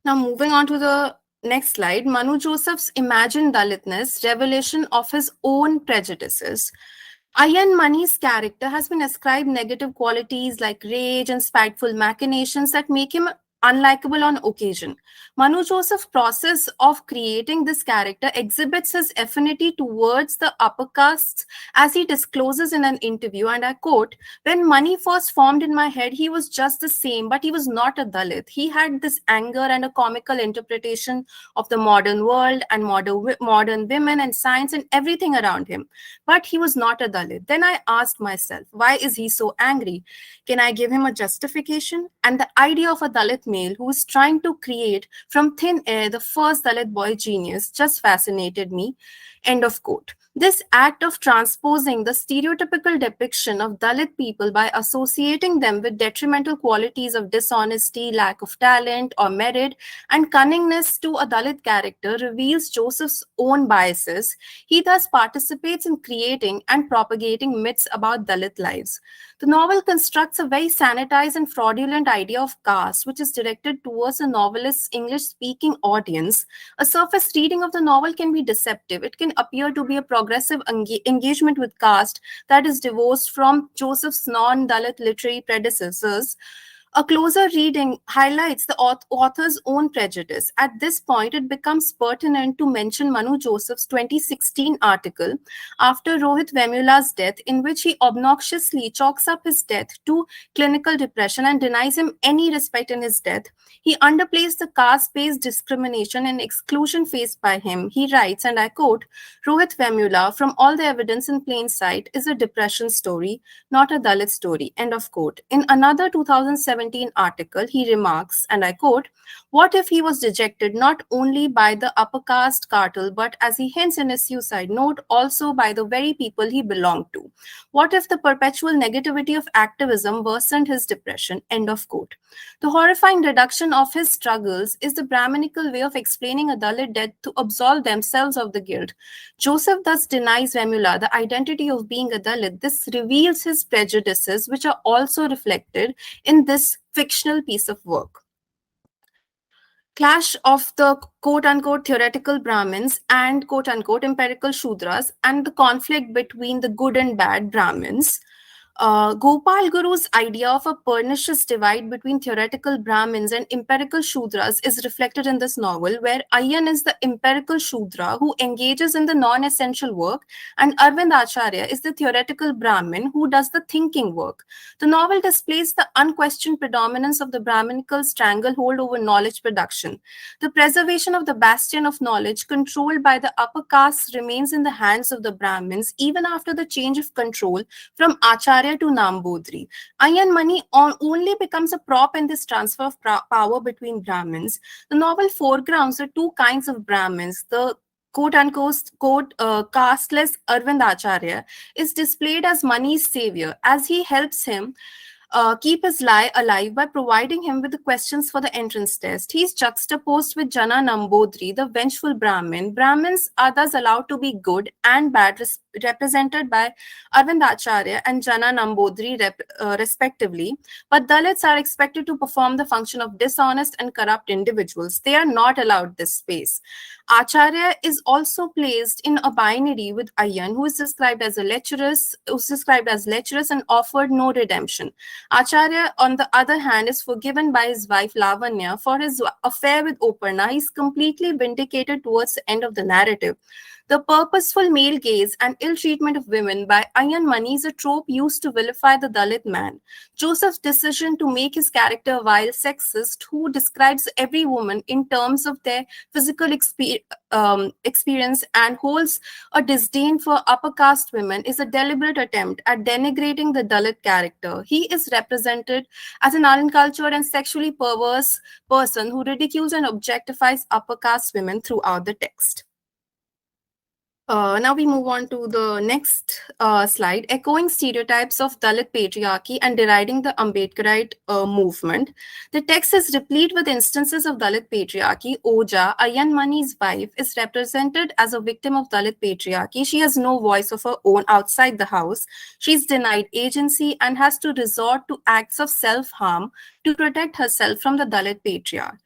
Now, moving on to the next slide, Manu Joseph's imagined Dalitness, revelation of his own prejudices. Ayan Mani's character has been ascribed negative qualities like rage and spiteful machinations that make him unlikable on occasion. Manu Joseph's process of creating this character exhibits his affinity towards the upper castes as he discloses in an interview, and I quote, "When Mani first formed in my head, he was just the same, but he was not a Dalit. He had this anger and a comical interpretation of the modern world and modern women and science and everything around him. But he was not a Dalit. Then I asked myself, why is he so angry? Can I give him a justification?" And the idea of a Dalit male who is trying to create from thin air the first Dalit boy genius just fascinated me. End of quote. This act of transposing the stereotypical depiction of Dalit people by associating them with detrimental qualities of dishonesty, lack of talent or merit, and cunningness to a Dalit character reveals Joseph's own biases. He thus participates in creating and propagating myths about Dalit lives. The novel constructs a very sanitized and fraudulent idea of caste, which is directed towards a novelist's English-speaking audience. A surface reading of the novel can be deceptive. It can appear to be a progressive engagement with caste that is divorced from Joseph's non-Dalit literary predecessors. A closer reading highlights the author's own prejudice. At this point, it becomes pertinent to mention Manu Joseph's 2016 article after Rohit Vemula's death, in which he obnoxiously chalks up his death to clinical depression and denies him any respect in his death. He underplays the caste-based discrimination and exclusion faced by him. He writes, and I quote, "Rohit Vemula, from all the evidence in plain sight, is a depression story, not a Dalit story." End of quote. In another 2017 article, he remarks, and I quote, "What if he was dejected not only by the upper caste cartel, but as he hints in his suicide note, also by the very people he belonged to? What if the perpetual negativity of activism worsened his depression?" End of quote. The horrifying reduction of his struggles is the Brahminical way of explaining a Dalit death to absolve themselves of the guilt. Joseph thus denies Vemula the identity of being a Dalit. This reveals his prejudices, which are also reflected in this fictional piece of work. Clash of the quote-unquote theoretical Brahmins and quote-unquote empirical Shudras, and the conflict between the good and bad Brahmins. Gopal Guru's idea of a pernicious divide between theoretical Brahmins and empirical Shudras is reflected in this novel, where Ayyan is the empirical Shudra who engages in the non-essential work, and Arvind Acharya is the theoretical Brahmin who does the thinking work. The novel displays the unquestioned predominance of the Brahminical stranglehold over knowledge production. The preservation of the bastion of knowledge controlled by the upper castes remains in the hands of the Brahmins even after the change of control from Acharya to Nambodri. Ayan Mani only becomes a prop in this transfer of power between Brahmins. The novel foregrounds the two kinds of Brahmins, the quote unquote casteless Arvind Acharya is displayed as money's savior, as he helps him keep his lie alive by providing him with the questions for the entrance test. He is juxtaposed with Jana Nambodri, the vengeful Brahmin. Brahmins are thus allowed to be good and bad, represented by Arvind Acharya and Jana Nambodri, respectively. But Dalits are expected to perform the function of dishonest and corrupt individuals. They are not allowed this space. Acharya is also placed in a binary with Ayyan, who is described as lecherous and offered no redemption. Acharya, on the other hand, is forgiven by his wife Lavanya for his affair with Oparna. He is completely vindicated towards the end of the narrative. The purposeful male gaze and ill treatment of women by Ayyan Mani is a trope used to vilify the Dalit man. Joseph's decision to make his character a vile sexist who describes every woman in terms of their physical experience and holds a disdain for upper caste women is a deliberate attempt at denigrating the Dalit character. He is represented as an uncultured and sexually perverse person who ridicules and objectifies upper caste women throughout the text. Now we move on to the next slide, echoing stereotypes of Dalit patriarchy and deriding the Ambedkarite movement. The text is replete with instances of Dalit patriarchy. Oja, Ayyan Mani's wife, is represented as a victim of Dalit patriarchy. She has no voice of her own outside the house. She is denied agency and has to resort to acts of self-harm to protect herself from the Dalit patriarch.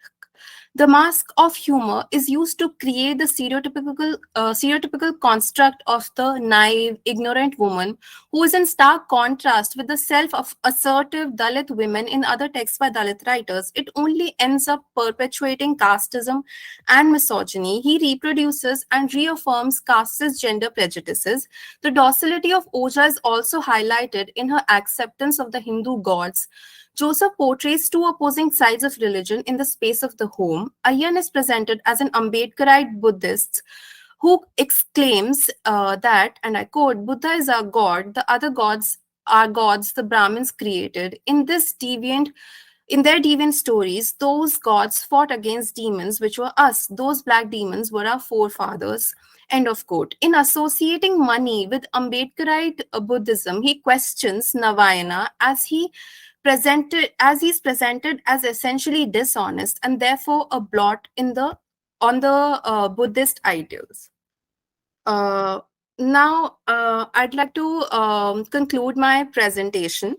The mask of humor is used to create the stereotypical construct of the naive, ignorant woman, who is in stark contrast with the self-assertive Dalit women in other texts by Dalit writers. It only ends up perpetuating casteism and misogyny. He reproduces and reaffirms casteist gender prejudices. The docility of Oja is also highlighted in her acceptance of the Hindu gods. Joseph portrays two opposing sides of religion in the space of the home. Ayyan is presented as an Ambedkarite Buddhist who exclaims that, and I quote, Buddha is our god, the other gods are gods the Brahmins created. In their deviant stories, those gods fought against demons, which were us. Those black demons were our forefathers. End of quote. In associating money with Ambedkarite Buddhism, he questions Navayana as he's presented as essentially dishonest and therefore a blot on the Buddhist ideals. Now, I'd like to conclude my presentation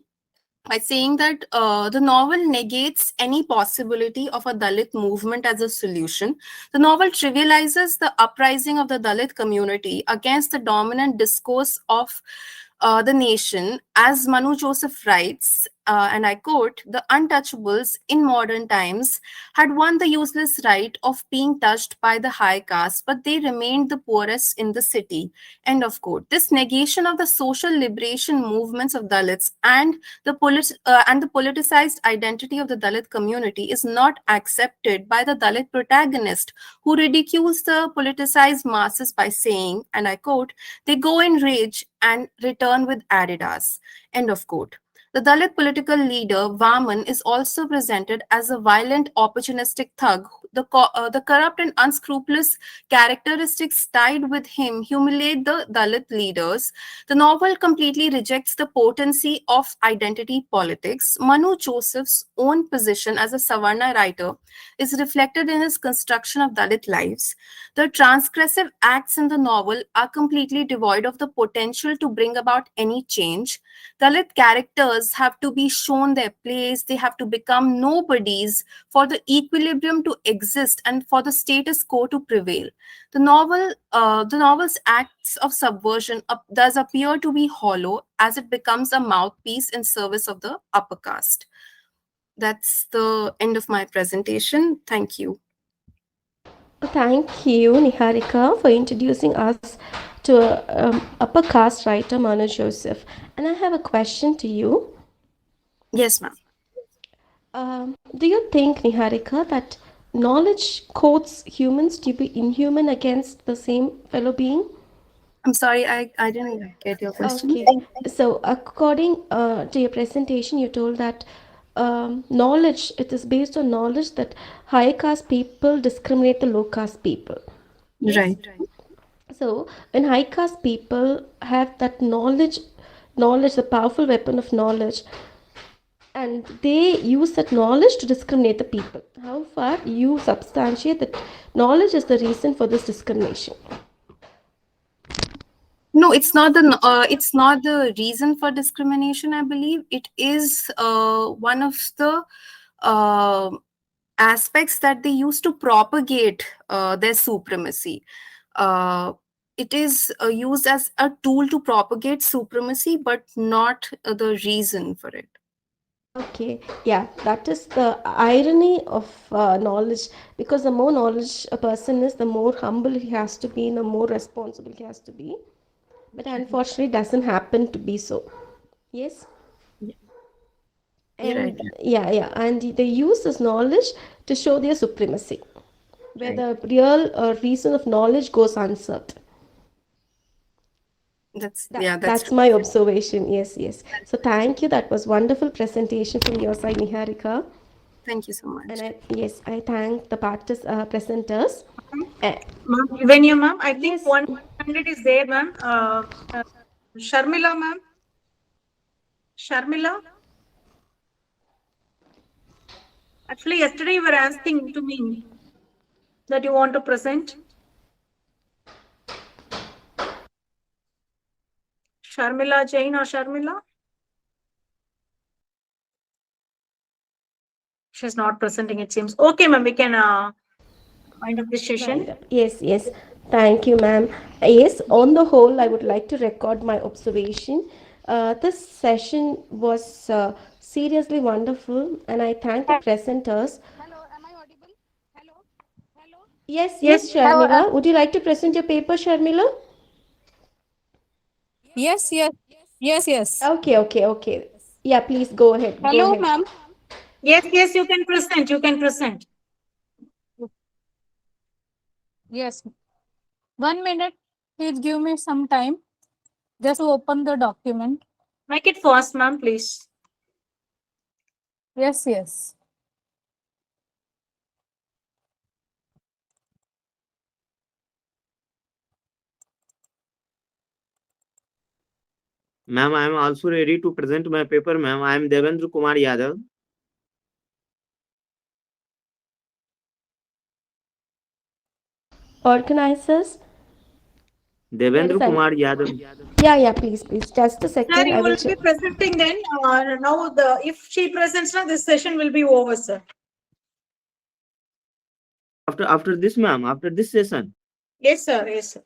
by saying that the novel negates any possibility of a Dalit movement as a solution. The novel trivializes the uprising of the Dalit community against the dominant discourse of the nation, as Manu Joseph writes, and I quote, the untouchables in modern times had won the useless right of being touched by the high caste, but they remained the poorest in the city. End of quote. This negation of the social liberation movements of Dalits and the politicized identity of the Dalit community is not accepted by the Dalit protagonist, who ridicules the politicized masses by saying, and I quote, they go in rage and return with Adidas. End of quote. The Dalit political leader Vaman is also presented as a violent, opportunistic thug. The corrupt and unscrupulous characteristics tied with him humiliate the Dalit leaders. The novel completely rejects the potency of identity politics. Manu Joseph's own position as a Savarna writer is reflected in his construction of Dalit lives. The transgressive acts in the novel are completely devoid of the potential to bring about any change. Dalit characters have to be shown their place, they have to become nobodies for the equilibrium to exist and for the status quo to prevail. The novel's acts of subversion does appear to be hollow as it becomes a mouthpiece in service of the upper caste. That's the end of my presentation. Thank you. Thank you, Niharika, for introducing us to upper caste writer Manu Joseph. And I have a question to you. Yes, ma'am. Do you think, Niharika, that knowledge codes humans to be inhuman against the same fellow being? I'm sorry, I didn't get your question. Okay, so according to your presentation, you told that knowledge, it is based on knowledge that high caste people discriminate the low caste people. Right. So when high caste people have that knowledge, the powerful weapon of knowledge, and they use that knowledge to discriminate the people. How far you substantiate that knowledge is the reason for this discrimination? No, it's not the reason for discrimination. I believe it is one of the uh, aspects that they use to propagate their supremacy. Uh, it is used as a tool to propagate supremacy, but not the reason for it. Okay, yeah, that is the irony of knowledge, because the more knowledge a person is, the more humble he has to be, the more responsible he has to be. But unfortunately, it doesn't happen to be so. Yes, You're right. and yeah, and they use this knowledge to show their supremacy, where Right. the real reason of knowledge goes unserved. That's That's true. my observation. Yes, yes. So thank you. That was wonderful presentation from your side, Niharika. Thank you so And much. I thank the presenters. Uh, Ma'am, Venue, ma'am. I think yes, one candidate is there, ma'am. Sharmila, ma'am. Sharmila. Actually, yesterday you were asking to me that you want to present. Sharmila Jain or Sharmila? She's not presenting, it seems. Okay, ma'am, we can wind up this session. wind up. Yes, yes. Thank you, ma'am. Yes, on the whole, I would like to record my observation. This session was seriously wonderful, and I thank the presenters. Yes, Yes, yes, Sharmila. Would you like to present your paper, Sharmila? Yes, yes, yes, yes. Okay, okay, okay. Yeah, please go ahead. Go Hello, ahead. ma'am. yes, you can present. You can present. Yes. 1 minute. Please give me some time just to open the document. Make it fast, ma'am, please. Yes, yes. Ma'am, I am also ready to present my paper, ma'am. I am Devendra Kumar Yadav. Organizers, there Devendra is an. Kumar Yadav. Yeah, please, please. Just a Sir, second. you I will will check. be presenting then. Now, if she presents, now this session will be over, sir. After this, ma'am, after this session. Yes, sir. Yes, sir.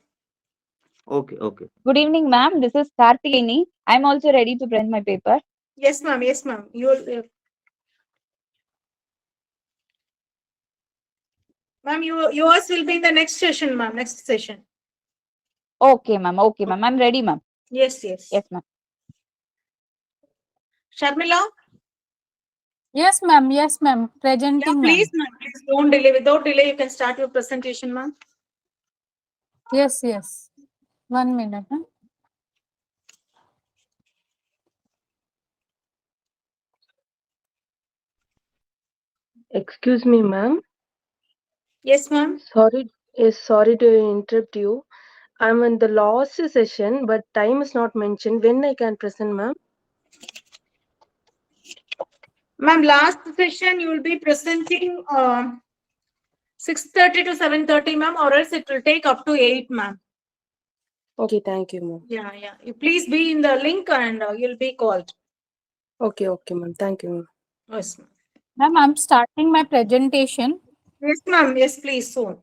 Okay, okay. Good evening, ma'am. This is Karthikeni. I'm also ready to present my paper. Yes, ma'am. Yes, ma'am. Ma'am, yours will be in the next session, ma'am. Next session. Okay, ma'am. Okay, ma'am. I'm ready, ma'am. Yes, yes. Yes, ma'am. Sharmila? Yes, ma'am. Yes, ma'am. Yeah, Presenting, please, ma'am. ma'am. Please don't delay. Without delay, you can start your presentation, ma'am. Yes, yes. 1 minute. Huh? Excuse me, ma'am. Yes, ma'am. Sorry to interrupt you. I'm in the last session, but time is not mentioned. When I can present, ma'am? Ma'am, last session you will be presenting 6:30 to 7:30, ma'am, or else it will take up to 8, ma'am. Okay, thank you, ma'am. Yeah. You please be in the link and you'll be called. Okay, ma'am. Thank you, ma'am. Yes, ma'am. Ma'am, I'm starting my presentation. Yes, ma'am. Yes, please, soon.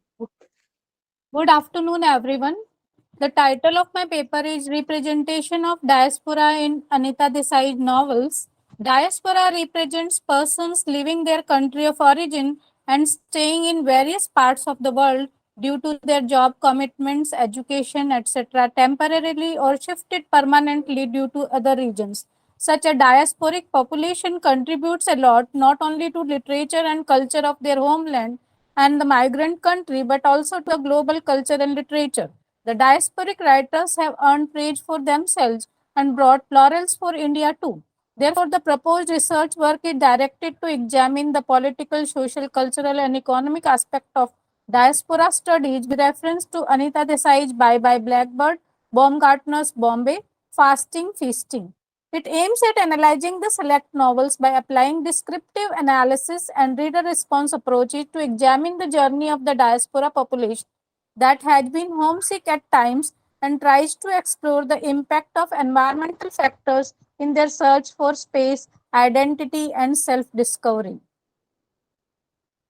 Good afternoon, everyone. The title of my paper is Representation of Diaspora in Anita Desai's novels. Diaspora represents persons leaving their country of origin and staying in various parts of the world due to their job commitments, education, etc., temporarily or shifted permanently due to other regions. Such a diasporic population contributes a lot not only to literature and culture of their homeland and the migrant country, but also to the global culture and literature. The diasporic writers have earned praise for themselves and brought laurels for India too. Therefore, the proposed research work is directed to examine the political, social, cultural, and economic aspect of Diaspora Studies with reference to Anita Desai's Bye Bye Blackbird, Baumgartner's Bombay, Fasting Feasting. It aims at analyzing the select novels by applying descriptive analysis and reader response approaches to examine the journey of the diaspora population that has been homesick at times and tries to explore the impact of environmental factors in their search for space, identity, and self discovery.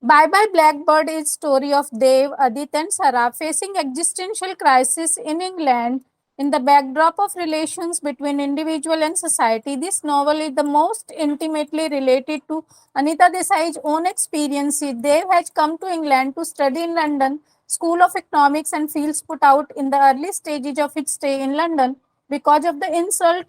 Bye Bye Blackbird is story of Dev, Adit and Sarah facing existential crisis in England in the backdrop of relations between individual and society. This novel is the most intimately related to Anita Desai's own experiences. Dev has come to England to study in London School of Economics and feels put out in the early stages of its stay in London because of the insult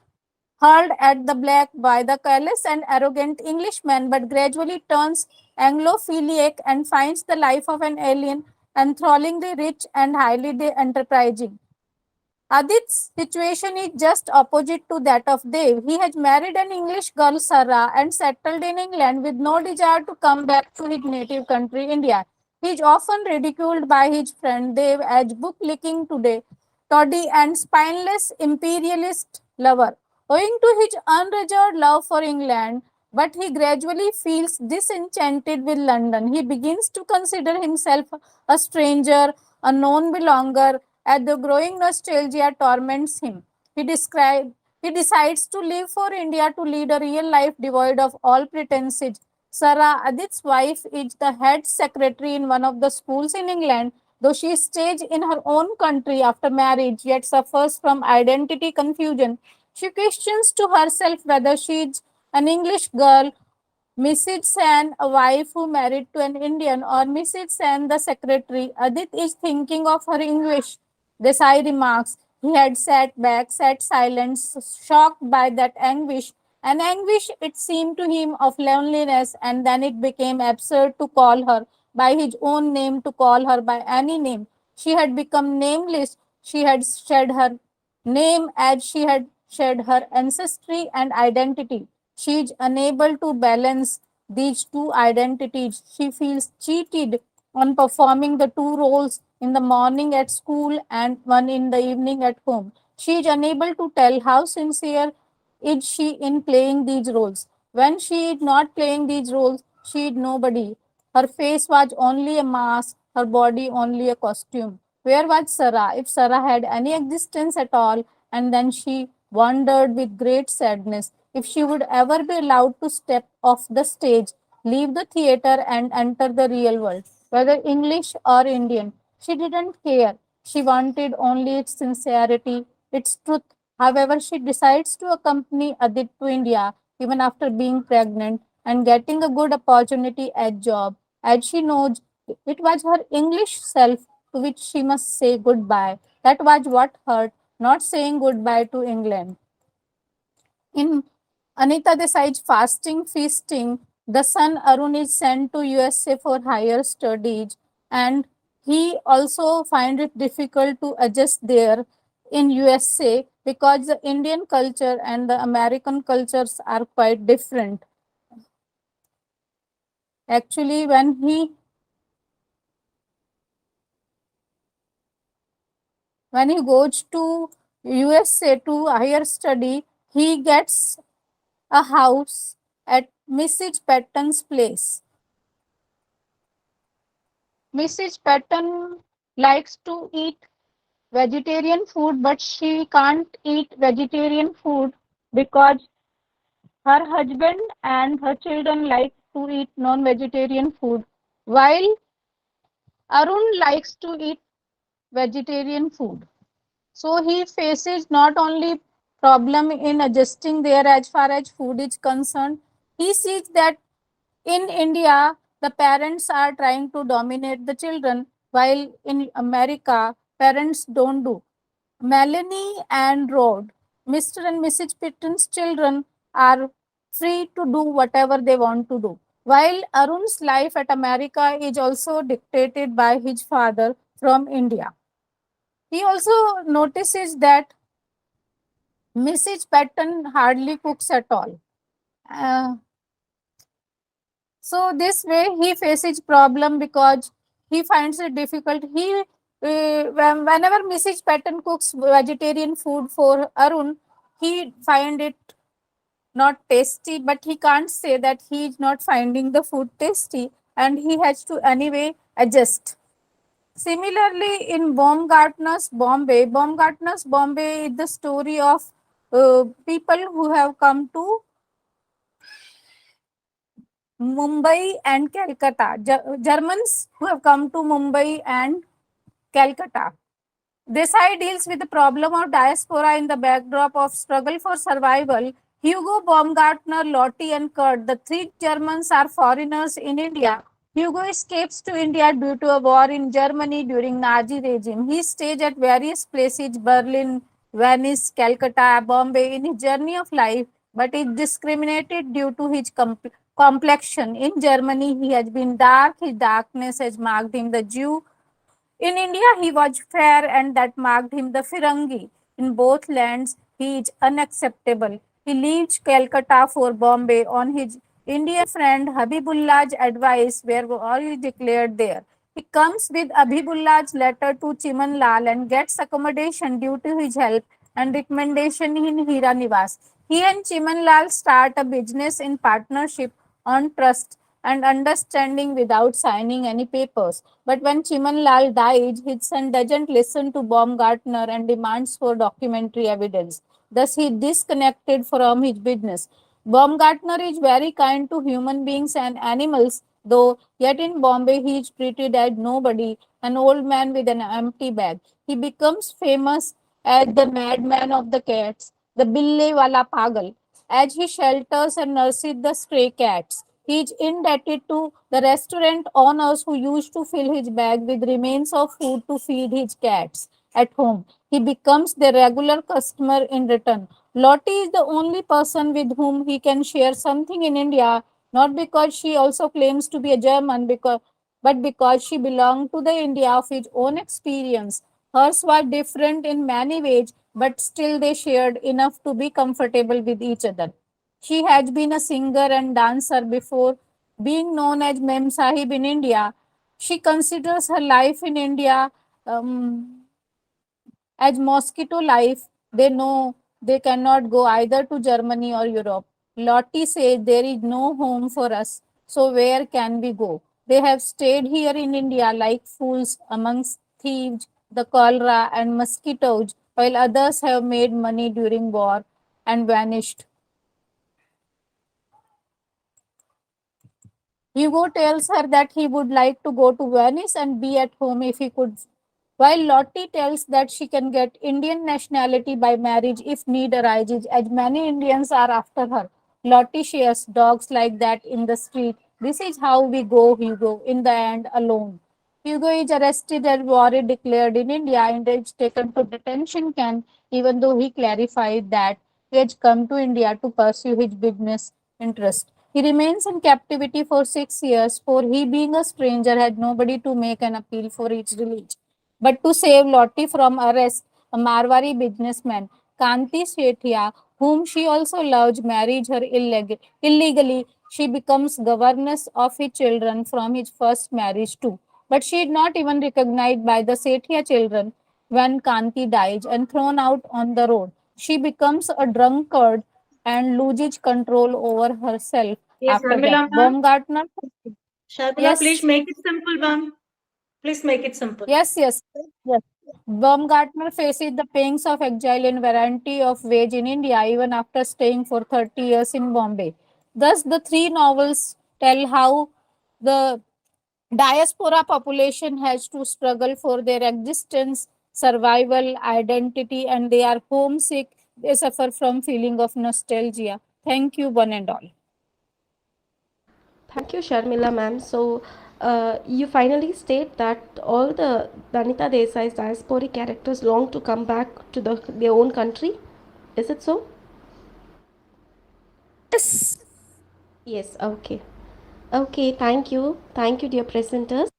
hurled at the black by the careless and arrogant Englishman, but gradually turns Anglophiliac and finds the life of an alien enthrallingly rich and highly enterprising. Adit's situation is just opposite to that of Dev. He has married an English girl, Sarah, and settled in England with no desire to come back to his native country, India. He is often ridiculed by his friend Dev as book-licking today, toddy and spineless imperialist lover, owing to his unreserved love for England. But he gradually feels disenchanted with London. He begins to consider himself a stranger, a non belonger, as the growing nostalgia torments him. He decides to leave for India to lead a real life devoid of all pretenses. Sarah, Adit's wife, is the head secretary in one of the schools in England. Though she stays in her own country after marriage, yet suffers from identity confusion. She questions to herself whether she is an English girl, Mrs. Sen, a wife who married to an Indian, or Mrs. Sen, the secretary. Adit is thinking of her English. Desai remarks. He had sat back, sat silent, shocked by that anguish. An anguish, it seemed to him, of loneliness, and then it became absurd to call her by his own name, to call her by any name. She had become nameless. She had shed her name as she had shed her ancestry and identity. She is unable to balance these two identities. She feels cheated on performing the two roles in the morning at school and one in the evening at home. She is unable to tell how sincere is she in playing these roles. When she is not playing these roles, she is nobody. Her face was only a mask, her body only a costume. Where was Sarah, if Sarah had any existence at all? And then she wondered with great sadness if she would ever be allowed to step off the stage, leave the theater, and enter the real world, whether English or Indian. She didn't care. She wanted only its sincerity, its truth. However, she decides to accompany Adit to India even after being pregnant and getting a good opportunity at job, as she knows it was her English self to which she must say goodbye. That was what hurt, not saying goodbye to England. In Anita Desai's Fasting Feasting, the son Arun is sent to USA for higher studies, and he also finds it difficult to adjust there in USA because the Indian culture and the American cultures are quite different. Actually, when he goes to USA to higher study, he gets a house at Mrs. Patton's place. Mrs. Patton likes to eat vegetarian food, but she can't eat vegetarian food because her husband and her children like to eat non-vegetarian food, while Arun likes to eat vegetarian food. So he faces not only problem in adjusting there as far as food is concerned, he sees that in India, the parents are trying to dominate the children, while in America, parents don't do. Melanie and Rod, Mr. and Mrs. Pitton's children, are free to do whatever they want to do. While Arun's life at America is also dictated by his father from India. He also notices that Mrs. Patton hardly cooks at all. Uh, So this way he faces problem because he finds it difficult. Whenever Mrs. Patton cooks vegetarian food for Arun, he find it not tasty, but he can't say that he is not finding the food tasty, and he has to anyway adjust. Similarly, in Baumgartner's Bombay is the story of people who have come to Mumbai and Calcutta, Germans who have come to Mumbai and Calcutta. Desai deals with the problem of diaspora in the backdrop of struggle for survival. Hugo, Baumgartner, Lottie, and Kurt, the three Germans, are foreigners in India. Hugo escapes to India due to a war in Germany during Nazi regime. He staged at various places, Berlin, Venice, Calcutta, Bombay, in his journey of life, but is discriminated due to his complexion. In Germany, he has been dark. His darkness has marked him the Jew. In India, he was fair, and that marked him the Firangi. In both lands, he is unacceptable. He leaves Calcutta for Bombay on his Indian friend Habibullah's advice, where all is declared there. He comes with Habibullah's letter to Chiman Lal and gets accommodation due to his help and recommendation in Hira Niwas. He and Chiman Lal start a business in partnership on trust and understanding without signing any papers. But when Chiman Lal dies, his son doesn't listen to Baumgartner and demands for documentary evidence. Thus, he disconnected from his business. Baumgartner is very kind to human beings and animals, though, yet in Bombay he is treated as nobody, an old man with an empty bag. He becomes famous as the madman of the cats, the Bille Wala Pagal, as he shelters and nurses the stray cats. He is indebted to the restaurant owners who used to fill his bag with remains of food to feed his cats at home. He becomes the regular customer in return. Lottie is the only person with whom he can share something in India, not because she also claims to be a German, but because she belonged to the India of his own experience. Hers was different in many ways, but still they shared enough to be comfortable with each other. She has been a singer and dancer before being known as Mem Sahib in India. She considers her life in India as mosquito life. They know they cannot go either to Germany or Europe. Lottie says there is no home for us, so where can we go? They have stayed here in India like fools amongst thieves, the cholera, and mosquitoes, while others have made money during war and vanished. Hugo tells her that he would like to go to Venice and be at home if he could, while Lottie tells that she can get Indian nationality by marriage if need arises, as many Indians are after her. Lottie shares dogs like that in the street. This is how we go, Hugo, in the end, alone. Hugo is arrested and war declared in India and is taken to detention camp, even though he clarified that he has come to India to pursue his business interest. He remains in captivity for 6 years, for he, being a stranger, had nobody to make an appeal for his release. But to save Lottie from arrest, a Marwari businessman, Kanti Sethia, whom she also loves, marries her illegally. She becomes governess of his children from his first marriage too. But she is not even recognized by the Sethia children when Kanti dies and thrown out on the road. She becomes a drunkard and loses control over herself Yes, after that. Sharmila ma'am. Baumgartner. Sharmila, please Yes. make it simple, ma'am. Please make it simple. Yes. Baumgartner faces the pangs of exile in variety of ways in India, even after staying for 30 years in Bombay. Thus, the three novels tell how the diaspora population has to struggle for their existence, survival, identity, and they are homesick. They suffer from feeling of nostalgia. Thank you, one and all. Thank you, Sharmila ma'am. So, you finally state that all the Danita Desai's diasporic characters long to come back to their own country. Is it so? Yes. Yes, okay. Okay, thank you. Thank you, dear presenters.